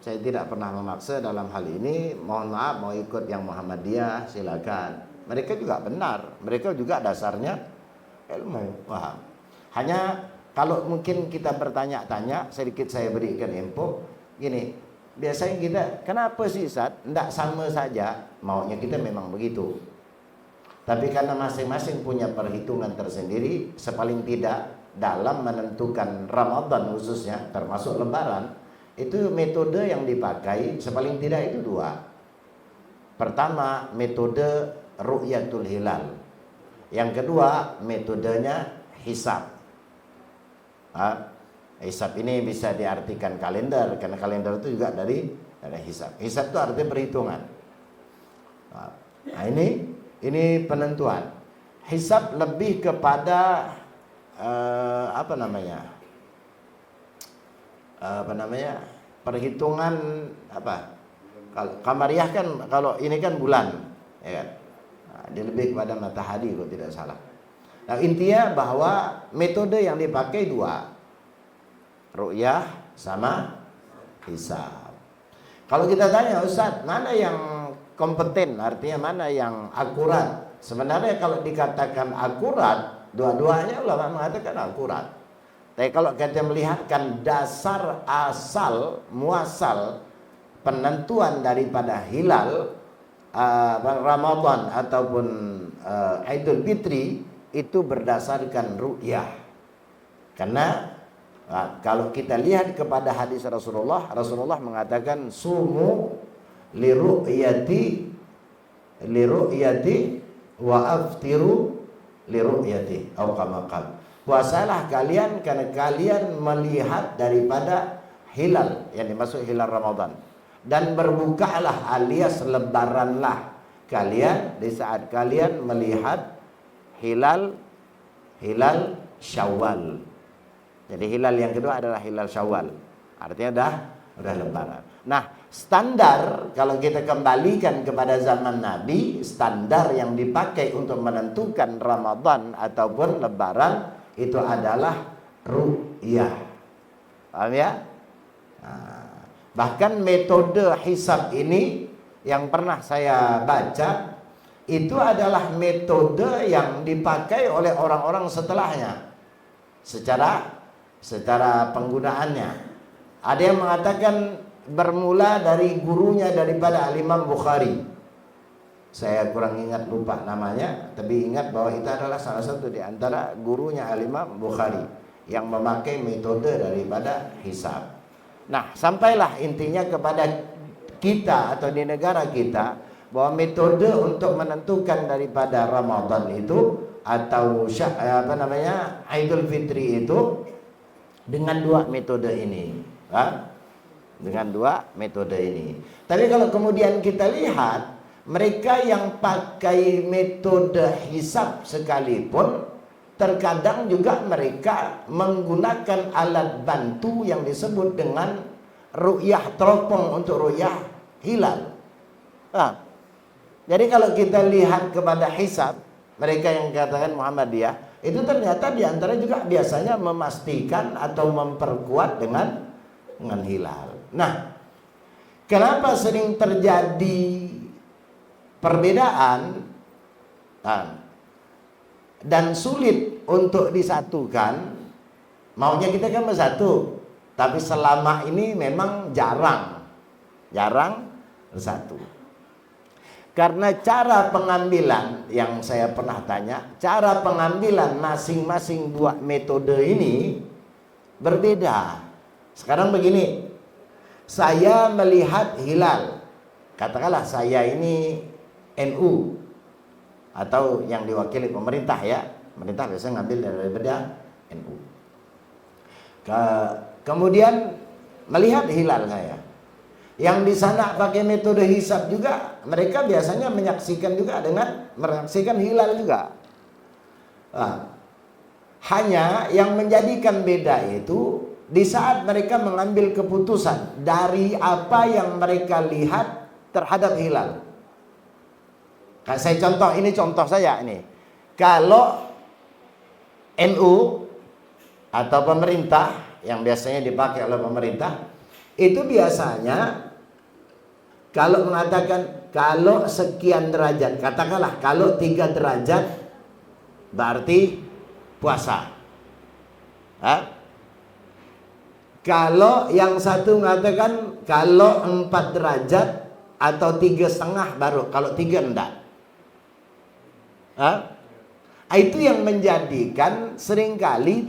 Saya tidak pernah memaksa dalam hal ini. Mohon maaf, mau ikut yang Muhammadiyah silakan. Mereka juga benar, mereka juga dasarnya ilmu. Hanya kalau mungkin kita bertanya-tanya, sedikit saya berikan info. Gini. Biasanya kita, kenapa sih Ustaz? Tidak sama saja, maunya kita memang begitu. Tapi karena masing-masing punya perhitungan tersendiri, sepaling tidak dalam menentukan Ramadan khususnya, termasuk Lebaran, itu metode yang dipakai sepaling tidak itu dua. Pertama, metode Ru'yatul Hilal. Yang kedua, metodenya hisab. Hisab ini bisa diartikan kalender, karena kalender itu juga dari hisab. Hisab itu artinya perhitungan. Nah, ini penentuan. Hisab lebih kepada perhitungan apa? Kalau Kamariah kan, kalau ini kan bulan, ya kan? Nah, dia lebih kepada matahari kalau tidak salah. Nah, intinya bahwa metode yang dipakai dua. Ru'yah sama hisab. Kalau kita tanya, Ustaz, mana yang kompeten, artinya mana yang akurat? Sebenarnya kalau dikatakan akurat, dua-duanya ulama mengatakan akurat. Tapi kalau kita melihatkan dasar asal muasal penentuan daripada hilal Ramadan ataupun Idul Fitri itu berdasarkan ru'yah. Karena kalau kita lihat kepada hadis Rasulullah mengatakan sumu liru'yati wa aftiru liru'yati atau kama qala. Puasalah kalian karena kalian melihat daripada hilal, yang dimaksud hilal Ramadan, dan berbukalah alias lebaranlah kalian di saat kalian melihat hilal Syawal. Jadi hilal yang kedua adalah hilal Syawal. Artinya udah lebaran. Nah, standar kalau kita kembalikan kepada zaman Nabi, standar yang dipakai untuk menentukan Ramadan ataupun lebaran itu adalah ru'yah. Paham ya? Nah, bahkan metode hisab ini yang pernah saya baca itu adalah metode yang dipakai oleh orang-orang setelahnya. Secara penggunaannya, ada yang mengatakan bermula dari gurunya daripada Al-Imam Bukhari. Saya kurang ingat, lupa namanya, tapi ingat bahwa itu adalah salah satu di antara gurunya Al-Imam Bukhari yang memakai metode daripada hisab. Nah, sampailah intinya kepada kita atau di negara kita bahwa metode untuk menentukan daripada Ramadan itu atau Idul Fitri itu dengan dua metode ini, dengan dua metode ini. Tapi kalau kemudian kita lihat mereka yang pakai metode hisab sekalipun, terkadang juga mereka menggunakan alat bantu yang disebut dengan ru'yah teropong untuk ru'yah hilal. Jadi kalau kita lihat kepada hisab, mereka yang katakan Muhammadiyah, itu ternyata diantara juga biasanya memastikan atau memperkuat dengan hilal. Nah, kenapa sering terjadi perbedaan? Dan sulit untuk disatukan. Maunya kita kan bersatu, tapi selama ini memang jarang bersatu. Karena cara pengambilan yang saya pernah tanya, cara pengambilan masing-masing dua metode ini berbeda. Sekarang begini, saya melihat hilal, katakanlah saya ini NU atau yang diwakili pemerintah ya, pemerintah biasanya ngambil daripada NU. Kemudian melihat hilal saya, yang di sana pakai metode hisab juga, mereka biasanya menyaksikan hilal juga. Hanya yang menjadikan beda itu di saat mereka mengambil keputusan dari apa yang mereka lihat terhadap hilal. Saya contoh saya ini. Kalau NU atau pemerintah yang biasanya dipakai oleh pemerintah, itu biasanya kalau mengatakan kalau sekian derajat, katakanlah kalau 3 derajat berarti puasa. Kalau yang satu mengatakan kalau 4 derajat atau 3,5 baru, kalau 3 enggak. Itu yang menjadikan seringkali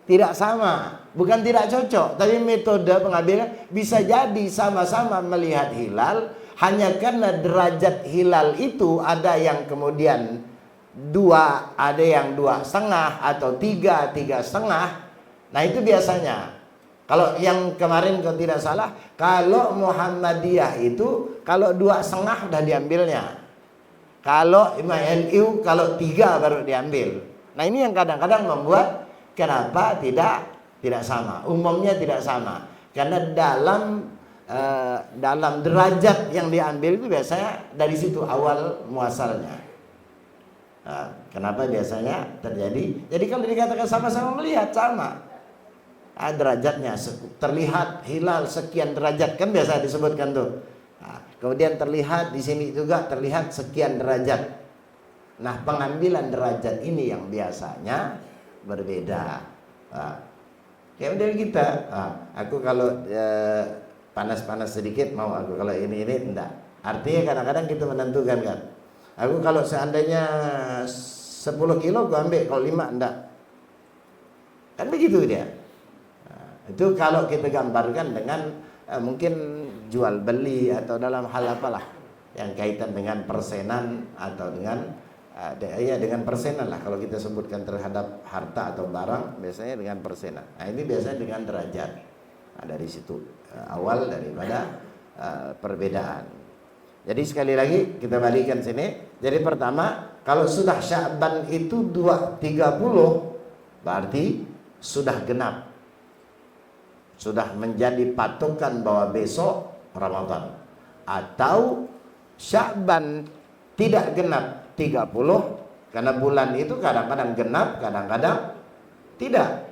tidak sama, bukan tidak cocok, tapi metode pengambilan bisa jadi sama-sama melihat hilal, hanya karena derajat hilal itu ada yang kemudian 2, ada yang 2,5 atau 3,5. Nah itu biasanya. Kalau yang kemarin kalau tidak salah, kalau Muhammadiyah itu kalau 2,5 udah diambilnya. Kalau NU kalau 3 baru diambil. Nah ini yang kadang-kadang membuat kenapa tidak sama. Umumnya tidak sama. Karena dalam derajat yang diambil itu biasanya dari situ awal muasalnya. Kenapa biasanya terjadi? Jadi kalau dikatakan sama-sama melihat sama. Derajatnya terlihat hilal sekian derajat kan biasa disebutkan tuh. Kemudian terlihat di sini juga terlihat sekian derajat. Nah, pengambilan derajat ini yang biasanya berbeda. Ya udah kita, aku kalau panas-panas sedikit mau aku, kalau ini enggak. Artinya kadang-kadang kita menentukan kan. Aku kalau seandainya 10 kilo aku ambil, kalau 5 enggak. Kan begitu dia. Itu kalau kita gambarkan dengan mungkin jual beli atau dalam hal apalah yang kaitan dengan persenan atau dengan dengan persenan lah kalau kita sebutkan terhadap harta atau barang biasanya dengan persenan. Nah ini biasanya dengan derajat. Nah, dari situ awal daripada perbedaan. Jadi sekali lagi kita balikan sini. Jadi pertama kalau sudah Sya'ban itu 2.30 berarti sudah genap. Sudah menjadi patokan bahwa besok Ramadan. Atau Sya'ban tidak genap 30 karena bulan itu kadang-kadang genap, kadang-kadang tidak.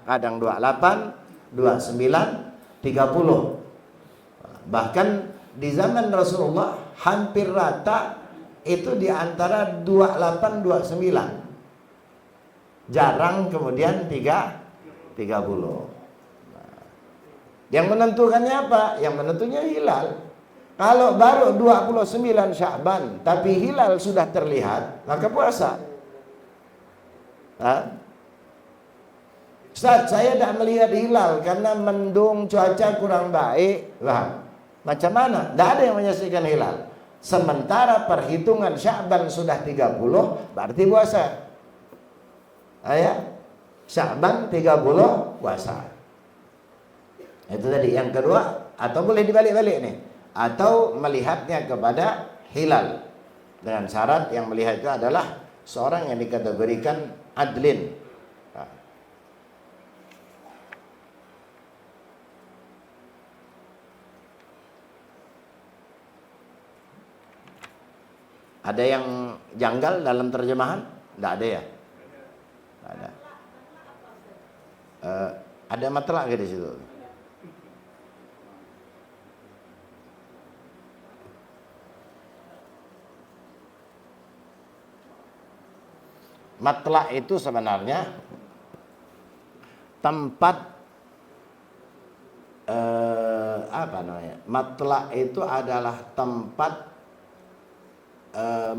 Kadang 28, 29, 30. Bahkan di zaman Rasulullah hampir rata itu di antara 28, 29. Jarang kemudian 30. Yang menentukannya apa? Yang menentunya hilal. Kalau baru 29 Sya'ban tapi hilal sudah terlihat, maka puasa. Ustaz, saya tidak melihat hilal karena mendung, cuaca kurang baik. Macam mana? Tidak ada yang menyaksikan hilal. Sementara perhitungan Sya'ban sudah 30, berarti puasa. Sya'ban 30 puasa. Itu tadi yang kedua, atau boleh dibalik-balik nih, atau melihatnya kepada hilal dengan syarat yang melihat itu adalah seorang yang dikategorikan adlin. Ada yang janggal dalam terjemahan? Tidak ada ya? Tidak ada. Ada matlak di situ. Matlak itu sebenarnya tempat apa namanya? Matlak itu adalah tempat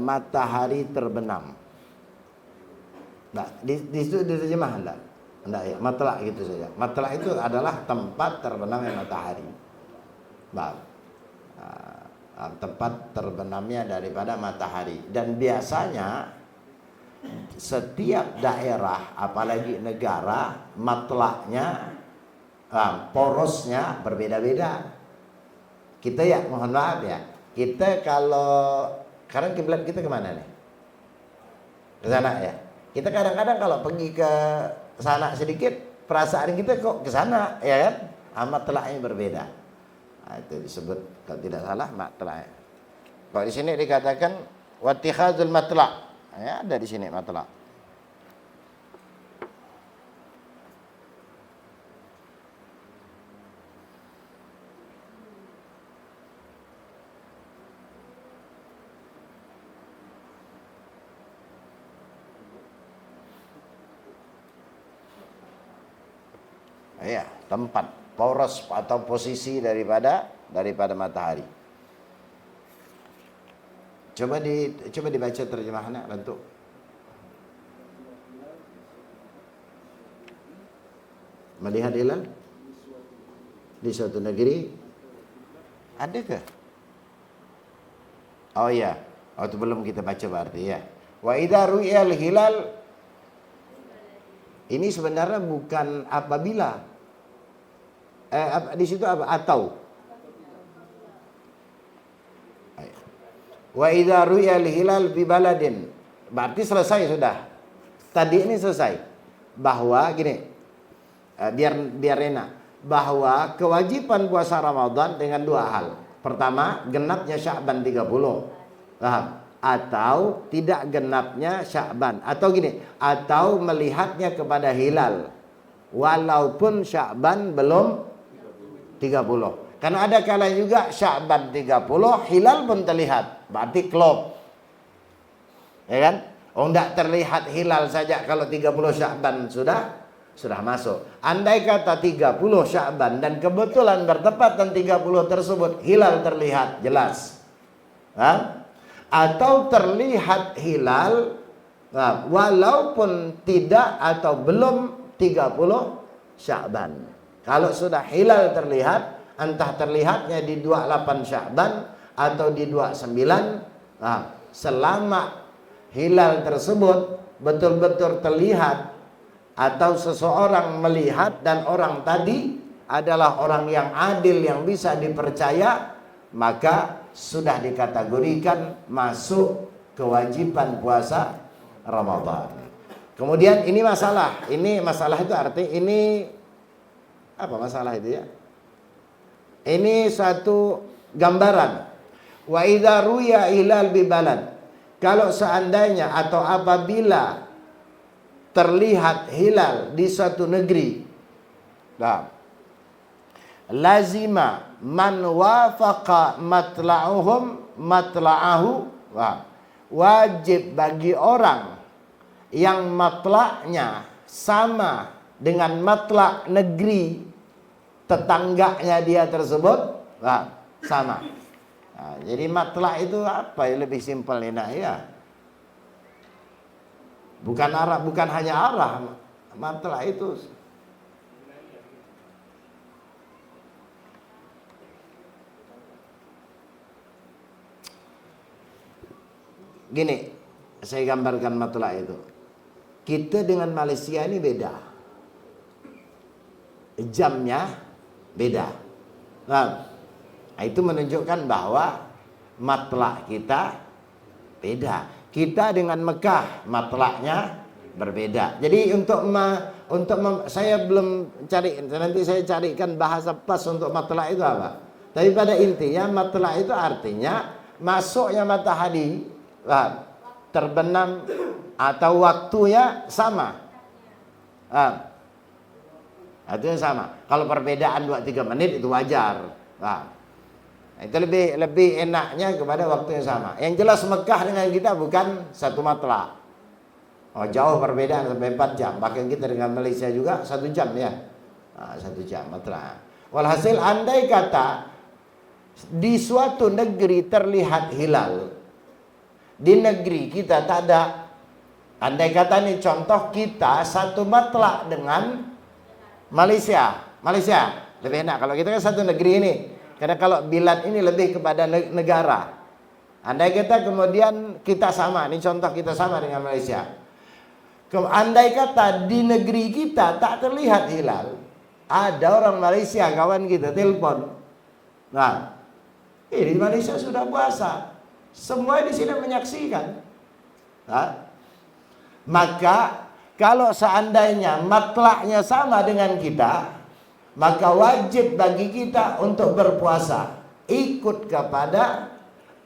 matahari terbenam. Nah, di situ diterjemah enggak? Enggak ya, matlak gitu saja. Matlak itu adalah tempat terbenamnya matahari. Nah, tempat terbenamnya daripada matahari. Dan biasanya setiap daerah, apalagi negara, matlaknya, porosnya berbeda-beda. Kita ya, mohon maaf ya, kita kalau sekarang kiblat kita kemana nih? Ke sana ya. Kita kadang-kadang kalau pergi ke sana sedikit, perasaan kita kok ke sana, ya kan? Matlaknya berbeda. Nah, itu disebut kalau tidak salah matlak. Kalau di sini dikatakan wattikhadzul matlak. Ya, ada di sini matlak. Ya, tempat poros atau posisi daripada matahari. Coba dibaca terjemahannya, bantu. Melihat hilal di suatu negeri ada ke? Oh iya, itu belum kita baca berarti ya. Wa idza ru'yal hilal, ini sebenarnya bukan apabila. Di situ apa? Atau. Wa idza ru'yal hilal bi baladin. Berarti selesai sudah. Tadi ini selesai. Bahwa gini, biar enak. Bahwa kewajiban puasa Ramadan dengan dua hal. Pertama, genapnya Sya'ban 30. Paham? Atau tidak genapnya Sya'ban. Atau gini, atau melihatnya kepada hilal. Walaupun Sya'ban belum 30. Karena ada kala juga Sya'ban 30, hilal pun terlihat. Berarti klop. Ya kan? Oh, enggak terlihat hilal saja kalau 30 Sya'ban sudah masuk. Andai kata 30 Sya'ban dan kebetulan bertepatan 30 tersebut hilal terlihat jelas. Atau terlihat hilal walaupun tidak atau belum 30 Sya'ban. Kalau sudah hilal terlihat, entah terlihatnya di 28 Sya'ban atau di 29, selama hilal tersebut betul-betul terlihat atau seseorang melihat dan orang tadi adalah orang yang adil yang bisa dipercaya, maka sudah dikategorikan masuk kewajiban puasa Ramadan. Kemudian ini masalah itu arti ini apa masalah itu ya? Ini satu gambaran. Wa idza ruya hilal bi balad. Kalau seandainya atau apabila terlihat hilal di suatu negeri, lazima man wafaqa matla'ahu, wajib bagi orang yang matlaknya sama dengan matlak negeri tetangganya dia tersebut, sama. Nah, jadi matlak itu apa ya, lebih simpel enak ya. Bukan arah, bukan hanya arah. Matlak itu gini, saya gambarkan matlak itu. Kita dengan Malaysia ini beda. Jamnya beda. Nah, itu menunjukkan bahwa matlak kita beda. Kita dengan Mekah matlaknya berbeda. Jadi saya belum cari, nanti saya carikan bahasa pas untuk matlak itu apa. Tapi pada intinya matlak itu artinya masuknya matahari terbenam atau waktunya sama. Artinya sama. Kalau perbedaan 2-3 menit itu wajar. Itu lebih enaknya kepada waktu yang sama. Yang jelas Mekah dengan kita bukan satu matlak. Oh, jauh perbedaan sampai 4 jam. Bahkan kita dengan Malaysia juga 1 jam ya. 1 jam matlak. Walhasil andai kata di suatu negeri terlihat hilal, di negeri kita tak ada, andai kata nih contoh kita satu matlak dengan Malaysia lebih enak kalau kita kan satu negeri ini, karena kalau bilad ini lebih kepada negara. Andai kata kemudian kita sama, ini contoh kita sama dengan Malaysia, andai kata di negeri kita tak terlihat hilal, ada orang Malaysia kawan kita telepon, nah di Malaysia sudah puasa, semua di sini menyaksikan. Maka kalau seandainya matlaknya sama dengan kita, maka wajib bagi kita untuk berpuasa, ikut kepada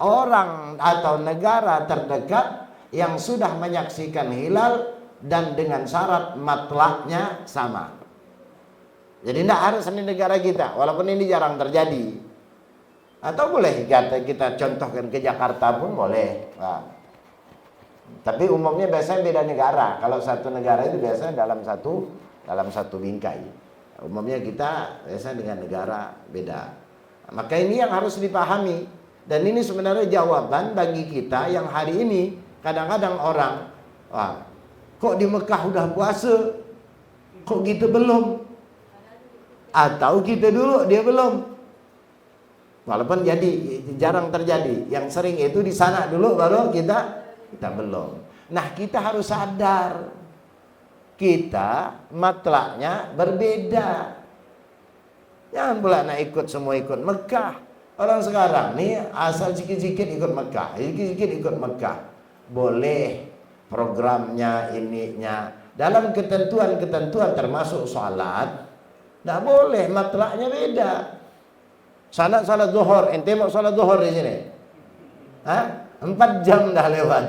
orang atau negara terdekat yang sudah menyaksikan hilal dan dengan syarat matlaknya sama. Jadi tidak harus di negara kita, walaupun ini jarang terjadi. Atau boleh kita contohkan ke Jakarta pun boleh. Tapi umumnya biasanya beda negara. Kalau satu negara itu biasanya dalam satu bingkai. Umumnya kita biasanya dengan negara beda. Maka ini yang harus dipahami. Dan ini sebenarnya jawaban bagi kita yang hari ini kadang-kadang orang, kok di Mekah udah puasa, kok kita belum? Atau kita dulu dia belum. Walaupun jarang terjadi. Yang sering itu di sana dulu baru kita belum. Nah, kita harus sadar kita matlaknya berbeda. Jangan pula nak ikut semua ikut Mekah. Orang sekarang nih asal sikit-sikit ikut Mekah, sikit-sikit ikut Mekah. Boleh programnya ininya dalam ketentuan-ketentuan termasuk salat. Tidak boleh matlaknya beda. Sana salat zuhur, ente mau salat zuhur di sini. 4 jam dah lewat.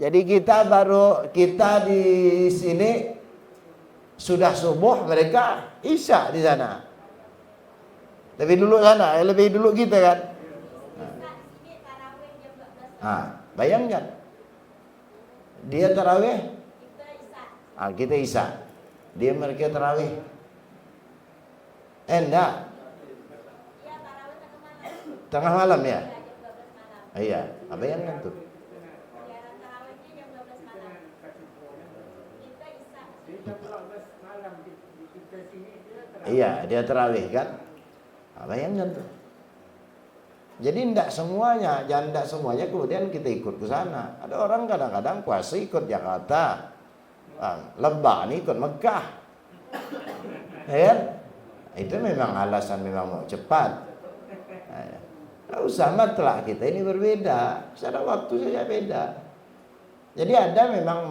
Jadi kita di sini sudah subuh, mereka isya di sana. Lebih dulu kita kan. Bayangkan. Dia tarawih, kita isya. Dia mereka tarawih. Enggak. Tengah malam ya? Iya, bayangkan tuh. Iya, dia tarawih kan? Bayangkan tuh. Jadi tidak semuanya kemudian kita ikut ke sana. Ada orang kadang-kadang puasa ikut Jakarta, Lebah nih ikut Mekah. Ya, itu memang alasan, memang mau cepat. Tidak usah matlak kita ini berbeda, secara waktu saja beda. Jadi ada memang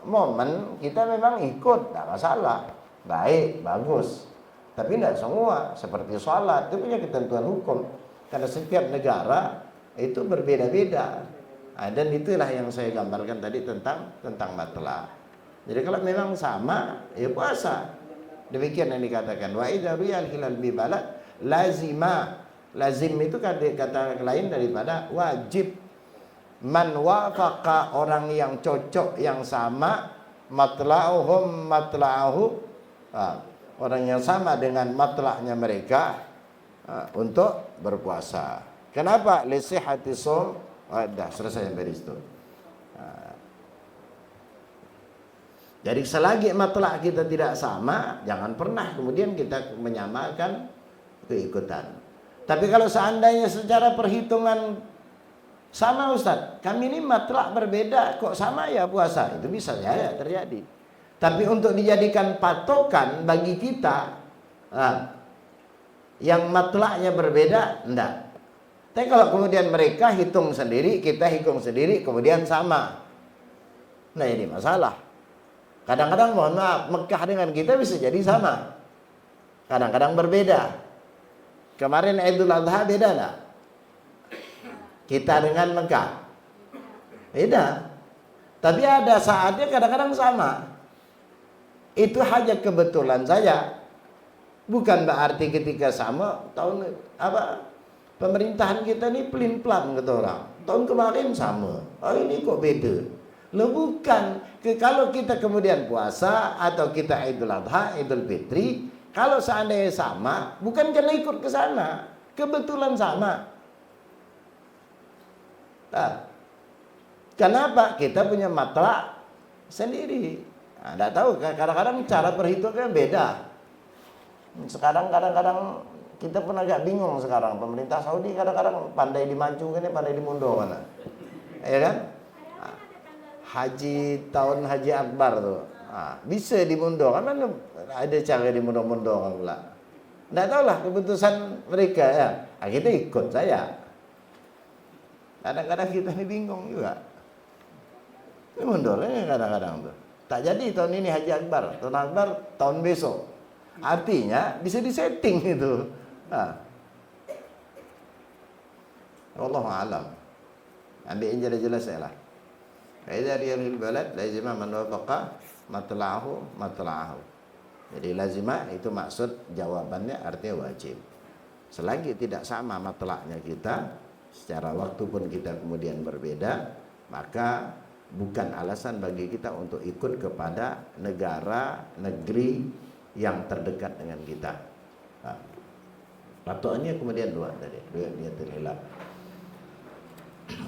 momen kita memang ikut, tidak masalah, baik, bagus. Tapi tidak semua, seperti sholat itu punya ketentuan hukum, karena setiap negara itu berbeda-beda. Dan itulah yang saya gambarkan tadi tentang matlak. Jadi kalau memang sama, ya puasa. Demikian yang dikatakan. Wa idza ruyal hilal bi balad lazima. Lazim itu kata lain daripada wajib. Man wafaqa, orang yang cocok, yang sama, matla'uhum matla'ahu, orang yang sama dengan matla'nya mereka untuk berpuasa. Kenapa? Li sihhati shaum. Dah selesai dari situ. Jadi selagi matlak kita tidak sama, jangan pernah kemudian kita menyamakan keikutan. Tapi kalau seandainya secara perhitungan sama, Ustaz, kami ini matlak berbeda, kok sama ya puasa, itu bisa ya terjadi. Tapi untuk dijadikan patokan bagi kita yang matlaknya berbeda, enggak. Tapi kalau kemudian mereka hitung sendiri, kita hitung sendiri, kemudian sama, nah ini masalah. Kadang-kadang mohon maaf, Mekah dengan kita bisa jadi sama, kadang-kadang berbeda. Kemarin Idul Adha beda enggak? Kita dengan Mekah beda. Tapi ada saatnya kadang-kadang sama. Itu hanya kebetulan saja. Bukan berarti ketika sama tahun Pemerintahan kita ini pelin-pelan kata orang. Tahun kemarin sama, ini kok beda. Lo bukan. Kalau kita kemudian puasa atau kita Idul Adha, Idul Fitri, kalau seandainya sama, bukan karena ikut ke sana, kebetulan sama. Nah, kenapa? Kita punya matra sendiri. Nah, tidak tahu, kadang-kadang cara perhitungannya beda. Sekarang kadang-kadang kita pun agak bingung sekarang. Pemerintah Saudi kadang-kadang pandai dimancungkan, pandai dimundurkan. Ya kan? Tahun Haji Akbar tuh. Bisa dimundurkan, mana ada cara dimundur-mundurkan pula. Tidak tahulah keputusan mereka ya. Kita ikut saja. Kadang-kadang kita ini bingung juga. Ini mundurnya kadang-kadang tuh. Tak jadi tahun ini Haji Akbar, tahun Akbar tahun besok. Artinya bisa disetting itu. Wallahu a'lam. Ambil yang jelas-jelas saya lah. Idza riyal balad lazima man wafaqa matla'ahu. Jadi lazimah itu maksud jawabannya artinya wajib. Selagi tidak sama matla'nya kita, secara waktu pun kita kemudian berbeda, maka bukan alasan bagi kita untuk ikut kepada negara, negeri yang terdekat dengan kita. Patokannya kemudian dua tadi, niatul hilal.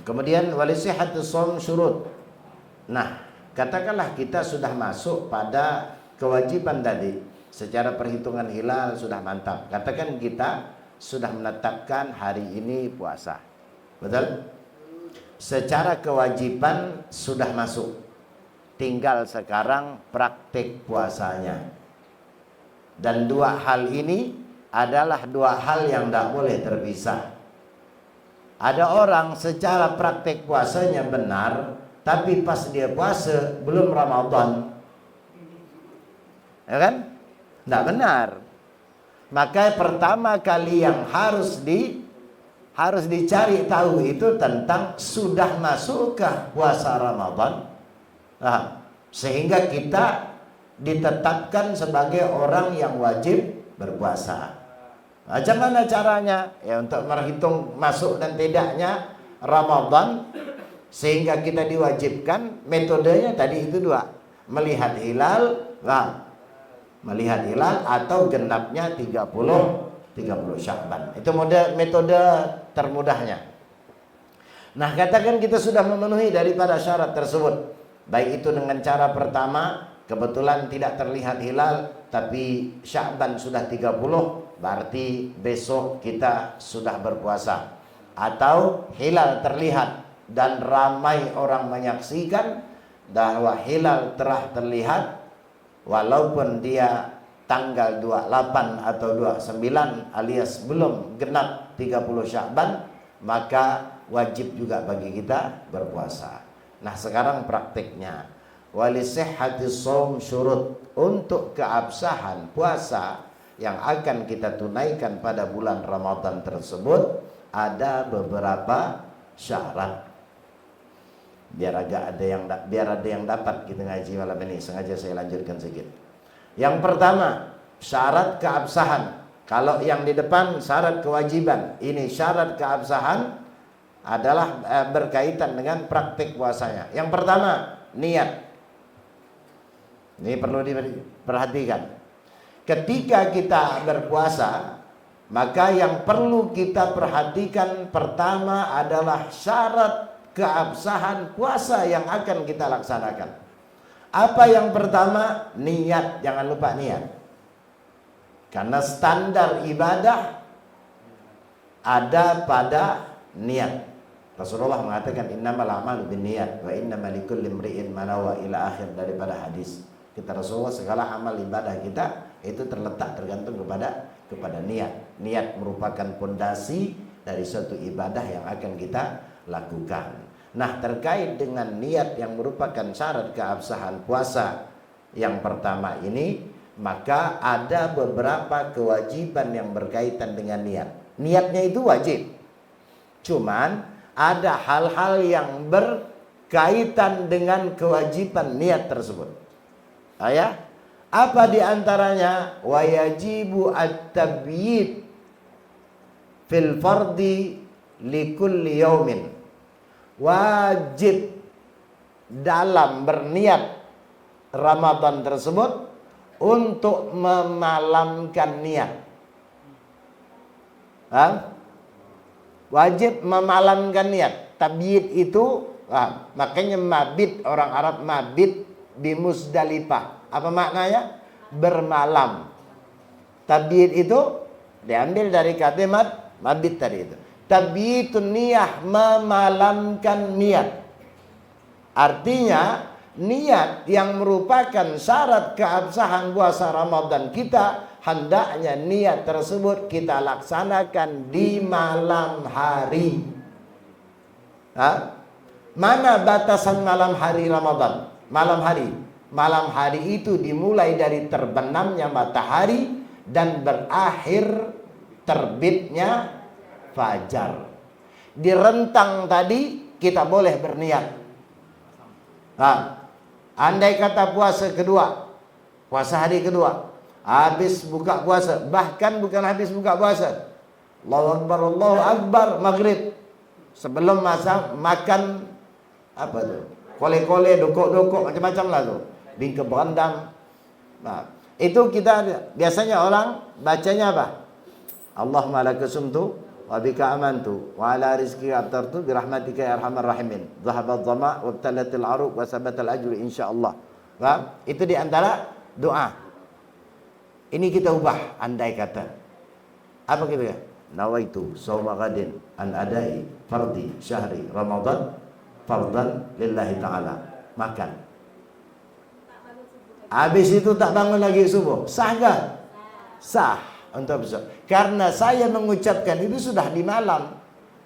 Kemudian walisihhatus shaum syurut. Nah, katakanlah kita sudah masuk pada kewajiban tadi, secara perhitungan hilal sudah mantap. Katakan kita sudah menetapkan hari ini puasa. Betul? Secara kewajiban sudah masuk. Tinggal sekarang praktik puasanya. Dan dua hal ini adalah dua hal yang tidak boleh terpisah. Ada orang secara praktik puasanya benar, tapi pas dia puasa belum Ramadan. Ya kan? Tidak benar. Maka pertama kali yang harus dicari tahu itu tentang sudah masukkah puasa Ramadan. Sehingga kita ditetapkan sebagai orang yang wajib berpuasa. Macam mana caranya? Ya untuk menghitung masuk dan tidaknya Ramadan, sehingga kita diwajibkan, metodenya tadi itu dua. Melihat hilal, atau genapnya 30 Sya'ban. Itu metode termudahnya. Nah, katakan kita sudah memenuhi daripada syarat tersebut. Baik itu dengan cara pertama, kebetulan tidak terlihat hilal, tapi Sya'ban sudah 30, berarti besok kita sudah berpuasa. Atau hilal terlihat dan ramai orang menyaksikan bahwa hilal telah terlihat, walaupun dia tanggal 28 atau 29 alias belum genap 30 Sya'ban, maka wajib juga bagi kita berpuasa. Nah, sekarang praktiknya. Walisihhatis shaum syurut. Untuk keabsahan puasa yang akan kita tunaikan pada bulan Ramadan tersebut ada beberapa syarat. Biar ada yang dapat kita ngaji malam ini, sengaja saya lanjutkan sedikit. Yang pertama, syarat keabsahan. Kalau yang di depan syarat kewajiban, ini syarat keabsahan adalah berkaitan dengan praktik puasanya. Yang pertama, niat. Ini perlu diperhatikan. Ketika kita berpuasa, maka yang perlu kita perhatikan pertama adalah syarat keabsahan puasa yang akan kita laksanakan. Apa yang pertama? Niat. Jangan lupa niat. Karena standar ibadah ada pada niat. Rasulullah mengatakan innamal a'malu binniyat wa innamal likulli imri'in ma nawa, ila akhir daripada hadis. Kata Rasulullah, segala amal ibadah kita itu tergantung kepada niat. Niat merupakan pondasi dari suatu ibadah yang akan kita lakukan. Nah, terkait dengan niat yang merupakan syarat keabsahan puasa yang pertama ini, maka ada beberapa kewajiban yang berkaitan dengan niat. Niatnya itu wajib. Cuman ada hal-hal yang berkaitan dengan kewajiban niat tersebut. Apa di antaranya? Wayajibu at-tabyid fil fardi likulli yaumin. Wajib dalam berniat Ramadan tersebut untuk memalamkan niat. Wajib memalamkan niat. Tabyid itu makanya mabit, orang Arab mabit di Muzdalifah. Apa maknanya? Bermalam. Tabyid itu diambil dari kalimat mabit tadi itu. Tabyitun niyah, memalamkan niat. Artinya niat yang merupakan syarat keabsahan puasa Ramadan kita, hendaknya niat tersebut kita laksanakan di malam hari. Mana batasan malam hari Ramadan? Malam hari itu dimulai dari terbenamnya matahari dan berakhir terbitnya fajar. Di rentang tadi kita boleh berniat. Andai kata puasa hari kedua, habis buka puasa, bahkan bukan habis buka puasa, Allahu Akbar, maghrib, sebelum makan apa tuh, kole-kole, dokok-dokok, macam-macam lah tuh, bingkai berendam. Itu kita biasanya orang bacanya apa? Allahumma laka sumtu wa bika amantu wa ala rizqika aftartu bi rahmatika ya arhamar rahimin. Dhahabat dhama wa talatil aruq wa sabatal ajru insyaallah. Itu di antara doa. Ini kita ubah andai kata. Apa kita ya? Nawaitu shauma ghadin an adai fardi syahri Ramadan fardan lillahi ta'ala. Makan. Habis itu tak bangun lagi subuh. Sah enggak? Sah untuk besok. Karena saya mengucapkan itu sudah di malam.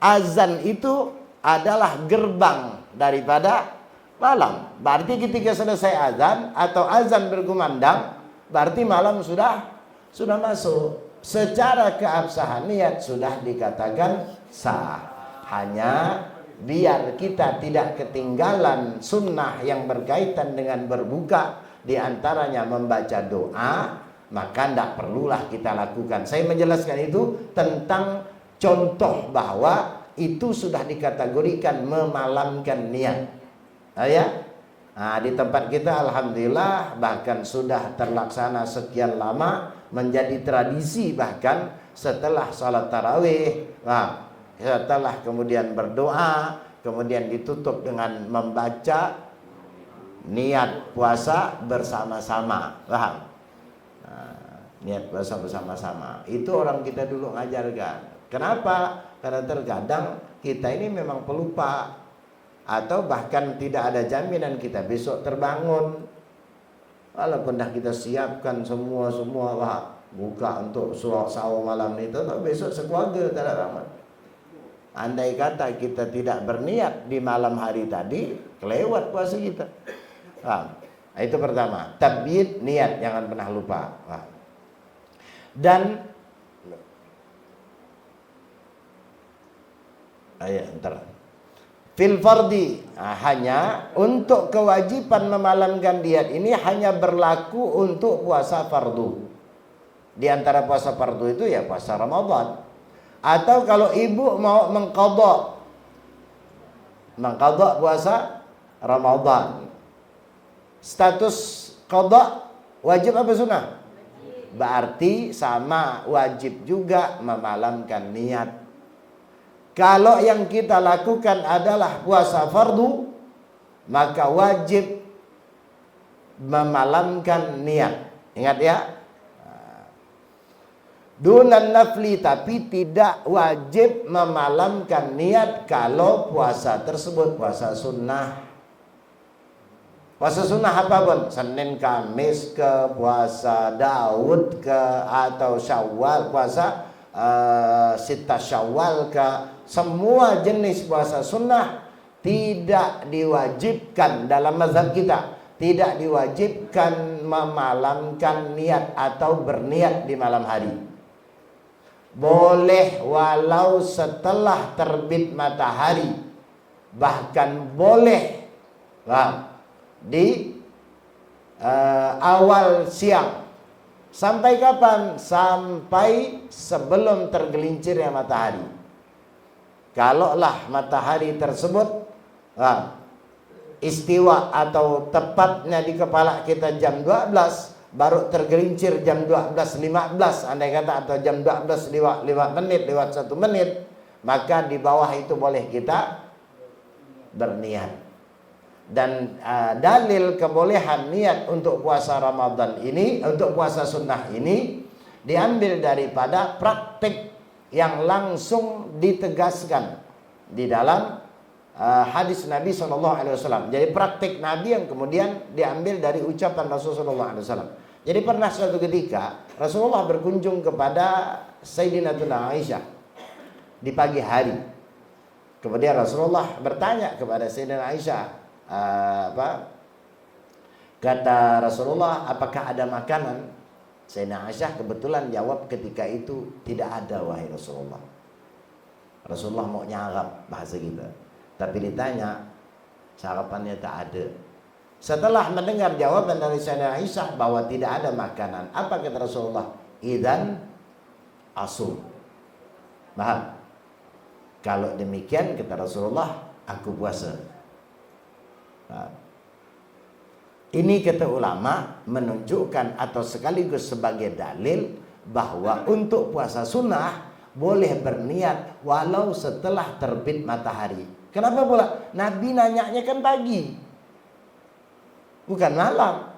Azan itu adalah gerbang daripada malam. Berarti ketika selesai azan atau azan berkumandang, berarti malam sudah masuk. Secara keabsahan niat sudah dikatakan sah. Hanya biar kita tidak ketinggalan sunnah yang berkaitan dengan berbuka, di antaranya membaca doa, maka tidak perlulah kita lakukan. Saya menjelaskan itu tentang contoh bahwa itu sudah dikategorikan memalamkan niat. Di tempat kita alhamdulillah bahkan sudah terlaksana sekian lama, menjadi tradisi bahkan setelah salat tarawih, setelah kemudian berdoa, kemudian ditutup dengan membaca niat puasa bersama-sama. Niat puasa bersama-sama. Itu orang kita dulu ngajarkan. Kenapa? Karena terkadang kita ini memang pelupa, atau bahkan tidak ada jaminan kita besok terbangun. Walaupun dah kita siapkan semua buka untuk sahur malam itu, tapi besok sekeluarga tak ada bangun. Andai kata kita tidak berniat di malam hari tadi, kelewat puasa kita. Itu pertama, tabyid niat, jangan pernah lupa. Dan fil fardi, hanya untuk kewajiban memalamkan niat ini hanya berlaku untuk puasa fardu. Di antara puasa fardu itu ya puasa Ramadan. Atau kalau ibu mau mengqadha puasa Ramadan, status qadha wajib apa sunnah? Berarti sama, wajib juga memalamkan niat. Kalau yang kita lakukan adalah puasa fardu, maka wajib memalamkan niat. Ingat ya. Dunan nafli, tapi tidak wajib memalamkan niat kalau puasa tersebut puasa sunnah. Puasa sunnah apapun, Senin, Kamis ke, puasa Daud ke, atau Syawal, puasa Sita Syawal ke, semua jenis puasa sunnah tidak diwajibkan dalam mazhab kita, tidak diwajibkan memalamkan niat atau berniat di malam hari. Boleh walau setelah terbit matahari, bahkan boleh di awal siang, Sampai kapan? Sampai sebelum tergelincirnya matahari. Kalaulah matahari tersebut istiwa atau tepatnya di kepala kita jam 12, baru tergelincir jam 12.15 andai kata, atau jam 12 lewat 5 menit, lewat 1 menit, maka di bawah itu boleh kita berniat. Dan dalil kebolehan niat untuk puasa Ramadan ini, untuk puasa sunnah ini, diambil daripada praktik yang langsung ditegaskan di dalam hadis Nabi SAW. Jadi praktik Nabi yang kemudian diambil dari ucapan Rasulullah SAW. Jadi pernah suatu ketika Rasulullah berkunjung kepada Sayyidinatuna Aisyah di pagi hari. Kemudian Rasulullah bertanya kepada Sayyidina Aisyah, kata Rasulullah, apakah ada makanan? Sayyidina Aisyah kebetulan jawab ketika itu, tidak ada wahai Rasulullah. Rasulullah mau nyarap bahasa kita, tapi ditanya sarapannya tak ada. Setelah mendengar jawaban dari Sayyidina Aisyah bahwa tidak ada makanan, apa kata Rasulullah? Idzan asum. Paham? Kalau demikian kata Rasulullah, aku puasa. Ini kata ulama menunjukkan atau sekaligus sebagai dalil bahwa untuk puasa sunnah boleh berniat walau setelah terbit matahari. Kenapa pula? Nabi nanyanya kan pagi, bukan malam.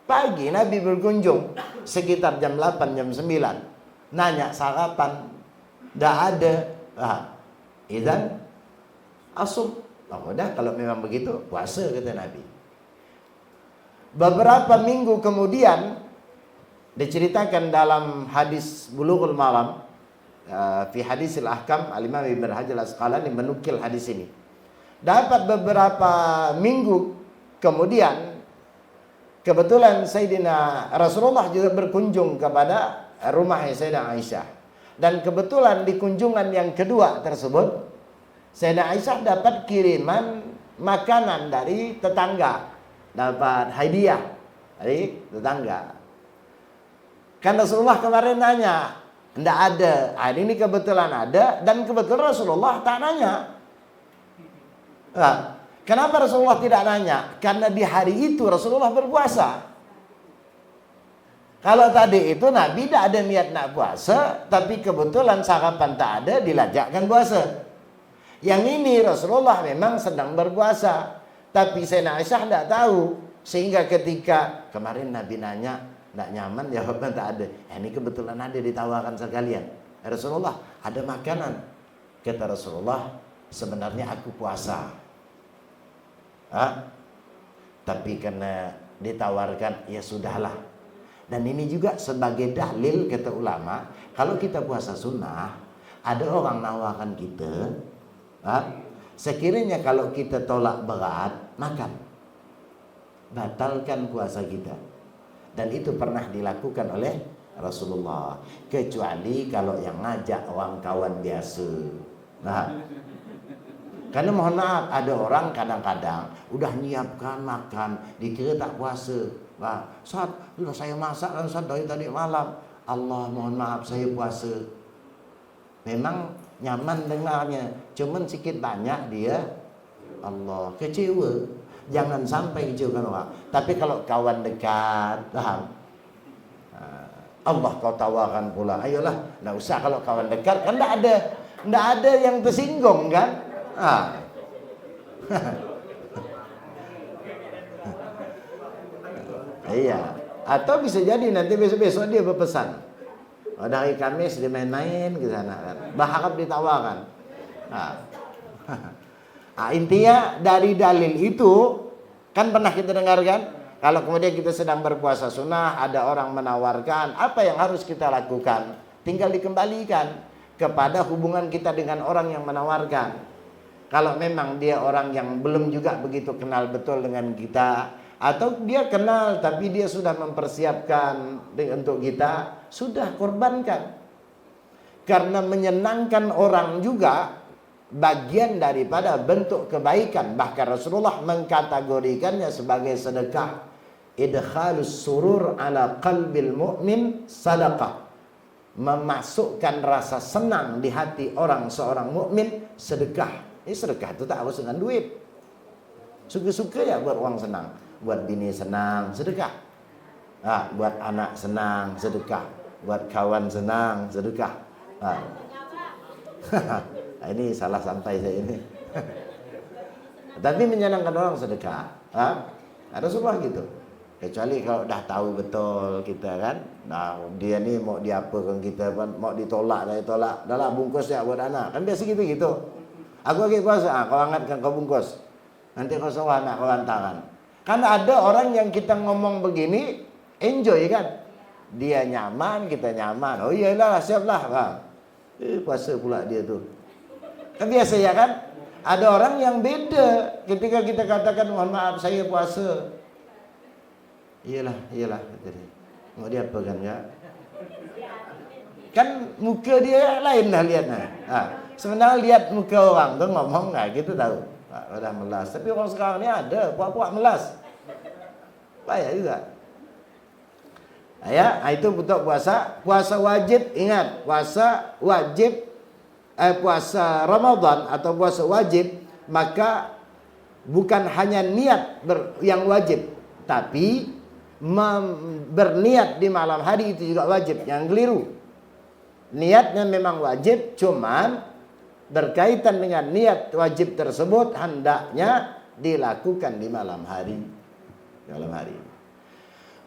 Pagi Nabi berkunjung sekitar jam 8, jam 9. Nanya sarapan, tidak ada. Idzan asum. Udah, kalau memang begitu puasa kata Nabi. Beberapa minggu kemudian diceritakan dalam hadis Bulughul Maram, fi hadisil ahkam, Al-Imam Ibn Hajar Al-Asqalani menukil hadis ini. Dapat beberapa minggu kemudian, kebetulan Sayyidina Rasulullah juga berkunjung kepada rumah Sayyidina Aisyah. Dan kebetulan di kunjungan yang kedua tersebut, Sayyidina Aisyah dapat kiriman makanan dari tetangga, dapat hadiah dari tetangga. Kan Rasulullah kemarin nanya, tidak ada. Hari ini kebetulan ada, dan kebetulan Rasulullah tak nanya. Kenapa Rasulullah tidak nanya? Karena di hari itu Rasulullah berpuasa. Kalau tadi itu Nabi tidak ada niat nak puasa, tapi kebetulan sarapan tak ada, dilajakkan puasa. Yang ini Rasulullah memang sedang berpuasa, tapi Sayyidina Aisyah tidak tahu. Sehingga ketika kemarin Nabi nanya, tidak nyaman, jawabnya tak ada. Ini kebetulan ada, ditawarkan sekalian. Rasulullah, ada makanan. Kata Rasulullah, sebenarnya aku puasa. Tapi karena ditawarkan, ya sudahlah. Dan ini juga sebagai dalil kata ulama, kalau kita puasa sunnah, ada orang nawarkan kita, sekiranya kalau kita tolak berat, makan, batalkan puasa kita. Dan itu pernah dilakukan oleh Rasulullah, kecuali kalau yang ngajak orang kawan biasa. Karena mohon maaf, ada orang kadang-kadang udah nyiapkan makan, dikira tak puasa. Ustaz, sudah saya masak kan Ustaz dari tadi malam. Allah, mohon maaf, saya puasa. Memang nyaman dengarnya, cuman sikit banyak dia Allah kecewa. Jangan sampai kecewakan orang. Tapi kalau kawan dekat, paham? Allah kau tawarkan pula, ayolah, tidak usah. Kalau kawan dekat kan tidak ada yang tersinggung kan? Iya. Atau bisa jadi nanti besok-besok dia berpesan, dari Kamis dia main-main ke sana kan, berharap ditawarkan. Intinya dari dalil itu kan pernah kita dengarkan, kalau kemudian kita sedang berpuasa sunnah, ada orang menawarkan, apa yang harus kita lakukan? Tinggal dikembalikan kepada hubungan kita dengan orang yang menawarkan. Kalau memang dia orang yang belum juga begitu kenal betul dengan kita, atau dia kenal tapi dia sudah mempersiapkan untuk kita, sudah korbankan. Karena menyenangkan orang juga bagian daripada bentuk kebaikan. Bahkan Rasulullah mengkategorikannya sebagai sedekah. idkhalus surur ala qalbil mu'min sadaqah. Memasukkan rasa senang di hati seorang mukmin sedekah. Ini sedekah itu tak harus dengan duit. Suka-suka ya buat orang senang, buat bini senang, sedekah. Buat anak senang, sedekah. Buat kawan senang, sedekah. Ini salah sampai saya ini. Tapi menyenangkan orang sedekah. Ada Rasulullah gitu. Kecuali kalau dah tahu betul kita kan, dia ni mau diapakan kita, mau ditolak dah tolak, dah lah bungkus ya buat anak. Kan biasa gitu. Aku lagi puasa, kau angkatkan kau bungkus. Nanti kau sewa anak kau hantarkan. Kan ada orang yang kita ngomong begini enjoy kan. Dia nyaman, kita nyaman. Oh iyalah, siaplah. Puasa pula dia tu. Kan biasa ya kan? Ada orang yang beda ketika kita katakan mohon maaf saya puasa. Iyalah kata dia. Mau dia apa kan ya? Kan muka dia lain dah lihatnya. Sebenarnya lihat muka orang tu ngomong kita tahu. Dah melas. Tapi orang sekarang ni ada puak-puak melas. Payah juga. Itu betul puasa. Puasa wajib, ingat, puasa wajib, puasa Ramadan atau puasa wajib, maka bukan hanya niat yang wajib, tapi berniat di malam hari itu juga wajib. Yang keliru. Niatnya memang wajib, cuman berkaitan dengan niat wajib tersebut hendaknya dilakukan di malam hari.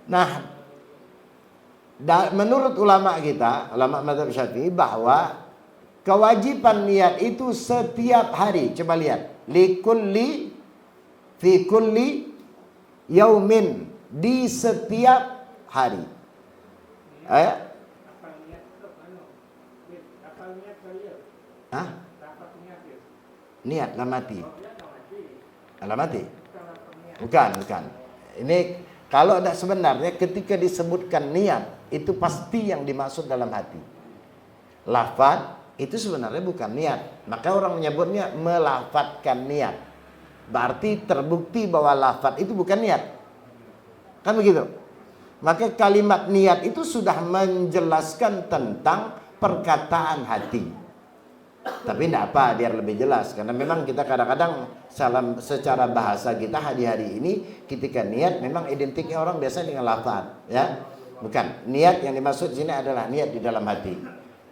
Nah, menurut ulama kita, ulama mazhab Syafi'i, bahwa kewajiban niat itu setiap hari. Coba lihat, fi kulli yaumin, di setiap hari. Niat lah mati. Bukan. Ini kalau ada sebenarnya ketika disebutkan niat itu pasti yang dimaksud dalam hati. Lafaz itu sebenarnya bukan niat. Maka orang menyebutnya melafadzkan niat. Berarti terbukti bahwa lafaz itu bukan niat. Kan begitu. Maka kalimat niat itu sudah menjelaskan tentang perkataan hati. Tapi tidak apa, biar lebih jelas. Karena memang kita kadang-kadang secara bahasa kita hari-hari ini ketika niat memang identiknya orang biasa dengan lafaz, ya. Bukan. Niat yang dimaksud di sini adalah niat di dalam hati.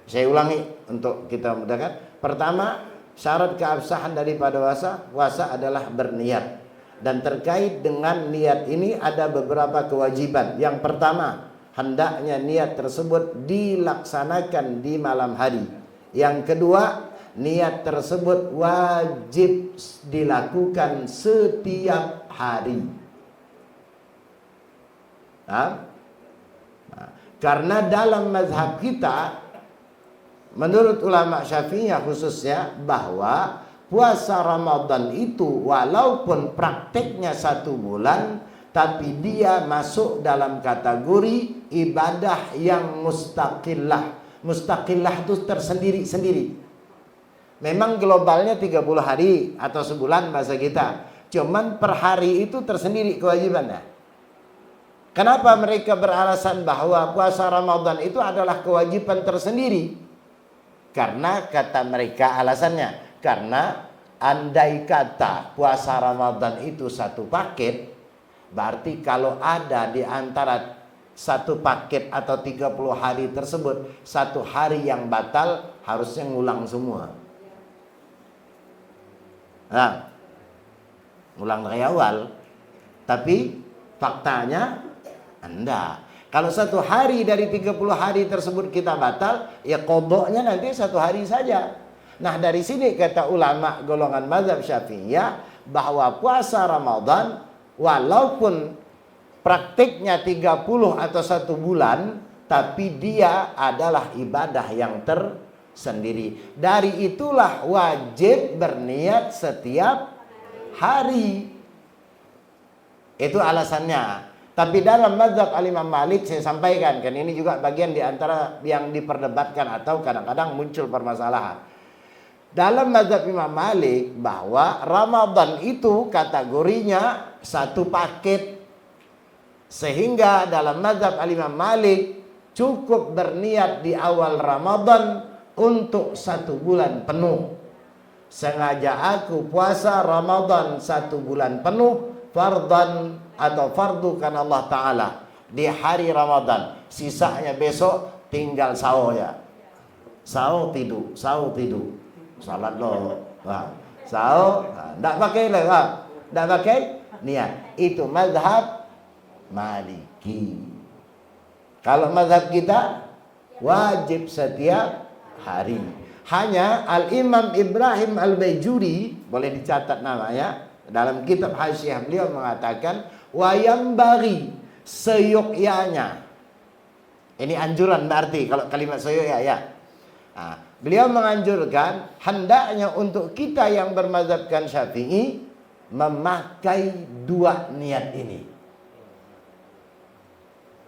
Saya ulangi untuk kita mudahkan. Pertama, syarat keabsahan daripada puasa adalah berniat. Dan terkait dengan niat ini ada beberapa kewajiban. Yang pertama, hendaknya niat tersebut dilaksanakan di malam hari. Yang kedua, niat tersebut wajib dilakukan setiap hari. Karena dalam mazhab kita, menurut ulama Syafi'iyah khususnya, bahwa puasa Ramadan itu walaupun prakteknya 1 bulan, tapi dia masuk dalam kategori ibadah yang mustaqillah. Mustaqillah itu tersendiri-sendiri. Memang globalnya 30 hari atau sebulan bahasa kita. Cuman per hari itu tersendiri kewajibannya. Kenapa mereka beralasan bahwa puasa Ramadan itu adalah kewajiban tersendiri? Karena kata mereka alasannya, karena andai kata puasa Ramadan itu 1 paket, berarti kalau ada di antara 1 paket atau 30 hari tersebut 1 hari yang batal, harusnya ngulang semua. Ngulang dari awal. Tapi faktanya enggak. Kalau 1 hari dari 30 hari tersebut kita batal, ya qadanya nanti 1 hari saja. Nah, dari sini kata ulama golongan mazhab Syafi'iyah bahwa puasa Ramadan walaupun praktiknya 30 atau 1 bulan, tapi dia adalah ibadah yang tersendiri. Dari itulah wajib berniat setiap hari. Itu alasannya. Tapi dalam mazhab Al-Imam Malik, saya sampaikan, kan ini juga bagian di antara yang diperdebatkan atau kadang-kadang muncul permasalahan. Dalam mazhab Imam Malik, bahwa Ramadan itu kategorinya 1 paket. Sehingga dalam mazhab Al-Imam Malik cukup berniat di awal Ramadan untuk 1 bulan penuh. Sengaja aku puasa Ramadan 1 bulan penuh, fardan atau fardu karena Allah Ta'ala di hari Ramadan. Sisanya besok tinggal sahur ya. Sahur tidur, sahur tidur. Salat loh. Sahur, tak pakai lah. Tak pakai niat. Itu mazhab Maliki. Kalau mazhab kita wajib setiap hari. Hanya Al-Imam Ibrahim Al-Baijuri, boleh dicatat namanya, dalam kitab Hasyiah beliau mengatakan wayam bari, seyogyanya. Ini anjuran berarti kalau kalimat seyogya ya. Beliau menganjurkan hendaknya untuk kita yang bermazhabkan Syafi'i memakai 2 niat ini.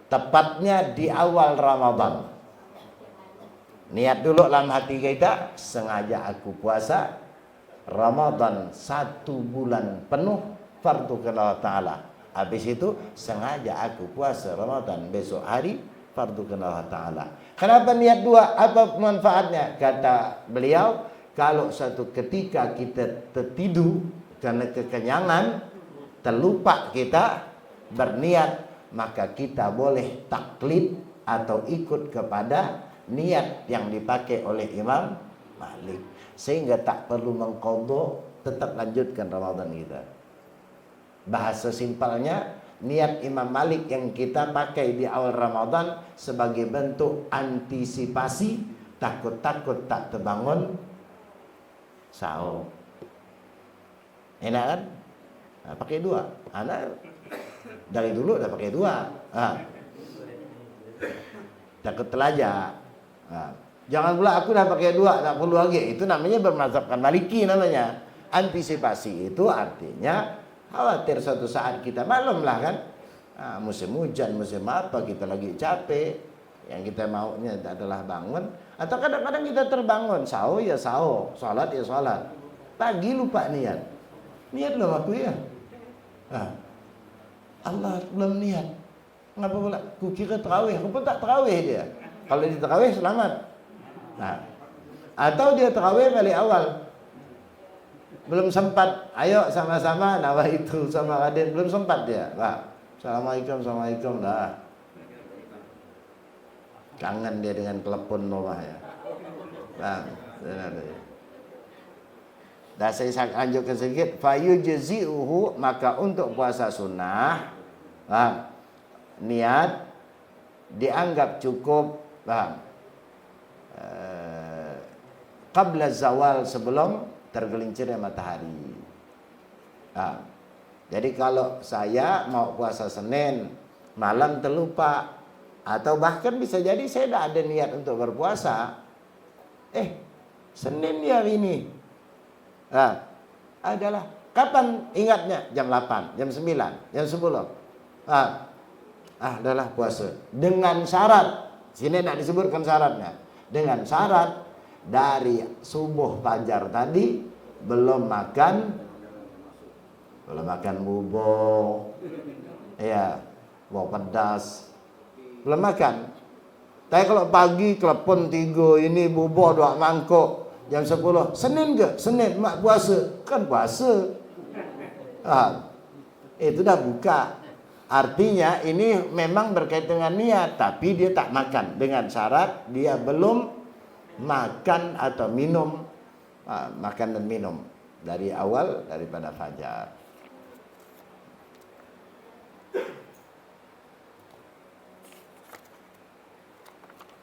Tepatnya di awal Ramadan. Niat dulu dalam hati kita, sengaja aku puasa Ramadan 1 bulan penuh fardu kepada Allah Ta'ala. Habis itu sengaja aku puasa Ramadan besok hari fardu kepada Allah Ta'ala. Kenapa niat 2? Apa manfaatnya? Kata beliau, kalau suatu ketika kita tertidur karena kekenyangan, terlupa kita berniat, maka kita boleh taklid atau ikut kepada niat yang dipakai oleh Imam Malik. Sehingga tak perlu mengqadha, tetap lanjutkan Ramadan kita. Bahasa simpelnya, niat Imam Malik yang kita pakai di awal Ramadan sebagai bentuk antisipasi, takut-takut tak terbangun sahur. Enak kan? Pakai 2. Anak dari dulu dah pakai 2. Takut telajak. Jangan pula aku dah pakai 2, tak perlu lagi. Itu namanya bermazhabkan Maliki namanya. Antisipasi itu artinya khawatir suatu saat kita maklum lah kan. Musim hujan, musim apa, kita lagi capek. Yang kita maunya adalah bangun. Atau kadang-kadang kita terbangun, sahur ya sahur, salat ya salat. Pagi lupa niat. Niat loh aku ya. Allah belum niat. Ngapa pula? Kukira tarawih, aku pun tak tarawih dia. Kalau dia tarawih selamat. Atau dia tarawih balik awal. Belum sempat, ayo sama-sama nawah itu sama Raden, belum sempat dia. Assalamualaikum, assalamualaikum dah. Kangen dia dengan telepon rumah ya. Dah saya lanjutkan sedikit. Fayujzi'uhu, maka untuk puasa sunnah niat dianggap cukup qabla zawal, sebelum tergelincirnya matahari. Jadi kalau saya mau puasa Senin, malam terlupa, atau bahkan bisa jadi saya tidak ada niat untuk berpuasa, Senin ya hari ini, adalah kapan ingatnya? Jam 8, jam 9, jam 10. Adalah puasa. Dengan syarat, sini nak disebutkan syaratnya. Dengan syarat dari subuh fajar tadi belum makan bubur, bubur pedas, belum makan. Tapi kalau pagi telepon 3 ini bubur 2 mangkok, jam 10, Senin ke? Senin mak puasa, kan puasa. Itu dah buka. Artinya ini memang berkaitan dengan niat, tapi dia tak makan dengan syarat dia belum makan atau minum, makan dan minum dari awal daripada fajar.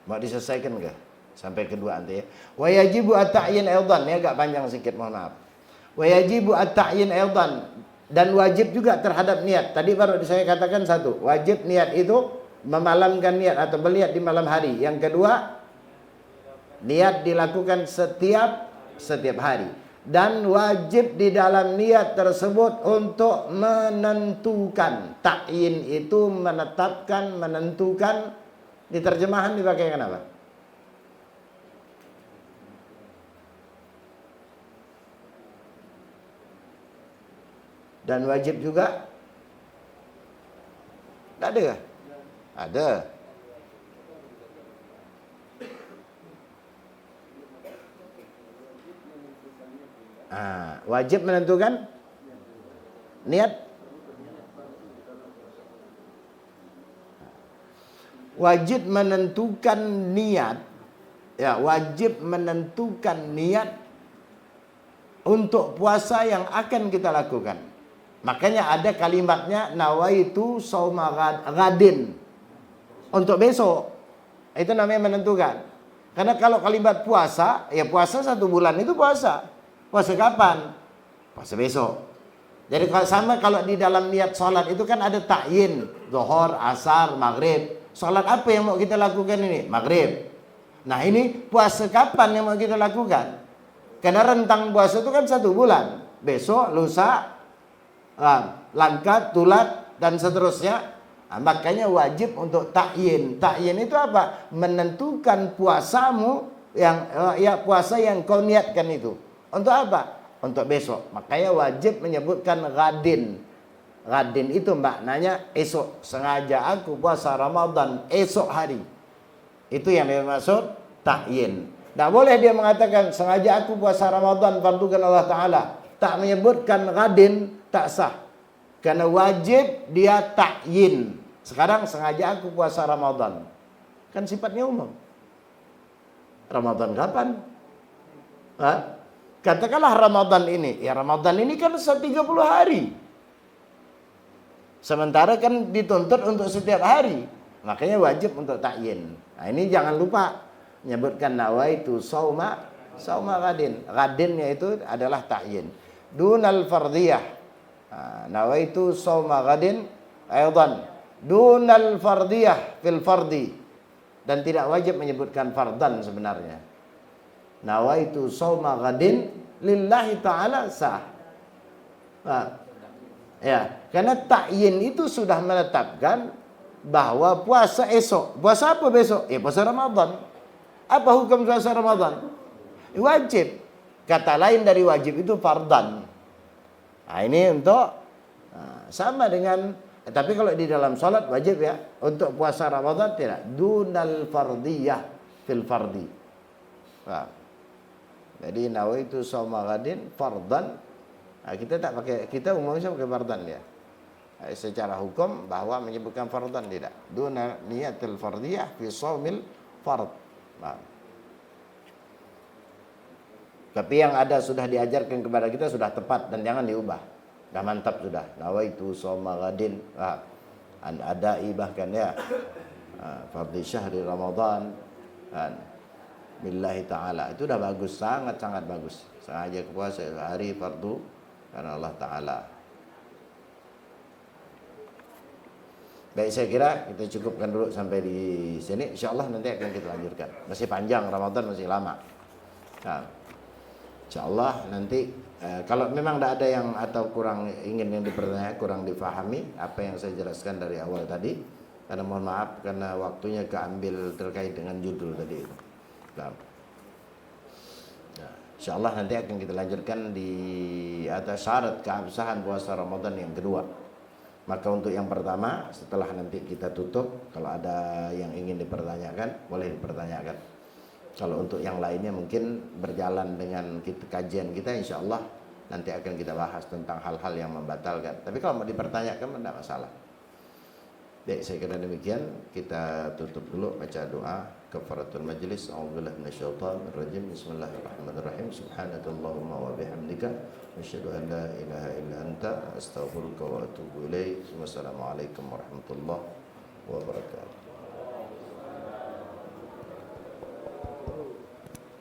Mau diselesaikan ke? Sampai kedua nanti ya. Wa yajibu at-ta'yin aidan, ini agak panjang sedikit, mohon maaf. Wa yajibu at-ta'yin aidan, dan wajib juga terhadap niat. Tadi baru saya katakan satu, wajib niat itu memalamkan niat atau berniat di malam hari. Yang kedua, niat dilakukan setiap hari. Dan wajib di dalam niat tersebut untuk menentukan. Ta'yin itu menetapkan, menentukan. Di terjemahan dipakaikan apa? Dan wajib juga Tidak ada kah? Ada. Wajib menentukan niat. Wajib menentukan niat. Ya, wajib menentukan niat untuk puasa yang akan kita lakukan. Makanya ada kalimatnya nawaitu shauma ghadin. Untuk besok. Itu namanya menentukan. Karena kalau kalimat puasa, ya puasa 1 bulan itu puasa. Puasa kapan? Puasa besok. Jadi kalau di dalam niat sholat itu kan ada ta'yin. Zuhur, asar, maghrib. Sholat apa yang mau kita lakukan ini? Maghrib. Nah ini puasa kapan yang mau kita lakukan? Karena rentang puasa itu kan 1 bulan. Besok, lusa, langkat, tulat, dan seterusnya. Makanya wajib untuk ta'yin. Ta'yin itu apa? Menentukan puasamu yang puasa yang kau niatkan itu. Untuk apa? Untuk besok. Makanya wajib menyebutkan ghadin. Ghadin itu maknanya esok. Sengaja aku puasa Ramadan esok hari. Itu yang dimaksud ta'yin. Tidak boleh dia mengatakan sengaja aku puasa Ramadan fardukan Allah Ta'ala. Tak menyebutkan ghadin, tak sah. Karena wajib dia ta'yin. Sekarang sengaja aku puasa Ramadan. Kan sifatnya umum. Ramadan kapan? Katakanlah Ramadan ini. Ya Ramadan ini kan 30 hari. Sementara kan dituntut untuk setiap hari. Makanya wajib untuk ta'yin. Nah ini jangan lupa. Menyebutkan nawaitu shauma ghadin. Ghadinnya itu adalah ta'yin. Dunal fardiyah. Nawaitu shauma ghadin. Aydan. Dunal fardiyah fil fardi. Dan tidak wajib menyebutkan fardan sebenarnya. Nawaitu shauma ghadin lillahi ta'ala sah. Ya, karena ta'yin itu sudah menetapkan bahwa puasa esok. Puasa apa besok? Ya puasa Ramadan. Apa hukum puasa Ramadan? Wajib. Kata lain dari wajib itu fardan. Nah, ini untuk sama dengan tapi kalau di dalam salat wajib ya. Untuk puasa Ramadan tidak. Dunal fardiyah fil fardi. Jadi nawaitu shauma ghadin fardan. Nah, kita umumnya pakai fardan ya. Secara hukum bahwa menyebutkan fardan tidak. Duna niyatil fardiyah fi shaumil fard. Nah. Tapi yang ada sudah diajarkan kepada kita sudah tepat dan jangan diubah. Dah mantap sudah. Nawaitu shauma ghadin. Adai bahkan ya. Fardhi syahri Ramadan. Billahi ta'ala. Itu dah bagus, sangat-sangat bagus. Sengaja puasa hari fardu karena Allah Ta'ala. Baik, saya kira kita cukupkan dulu sampai di sini. InsyaAllah nanti akan kita lanjutkan. Masih panjang, Ramadan masih lama. Nah, InsyaAllah nanti kalau memang tidak ada yang atau kurang ingin yang dipertanyakan, kurang difahami apa yang saya jelaskan dari awal tadi. Karena mohon maaf karena waktunya keambil terkait dengan judul tadi itu. Nah, InsyaAllah nanti akan kita lanjutkan di atas syarat keabsahan puasa Ramadan yang kedua. Maka untuk yang pertama, setelah nanti kita tutup, kalau ada yang ingin dipertanyakan, boleh dipertanyakan. Kalau untuk yang lainnya mungkin berjalan dengan kajian kita, InsyaAllah nanti akan kita bahas tentang hal-hal yang membatalkan. Tapi kalau mau dipertanyakan, tidak masalah. Baik, saya kira demikian. Kita tutup dulu baca doa kafaratul majlis. A'udzubillahi minasyaitonir rajim. Bismillahirrahmanirrahim. Subhanakallahumma wa bihamdika asyhadu an la ilaha illa anta astaghfiruka wa atubu ilaik. Wassalamualaikum warahmatullahi wabarakatuh.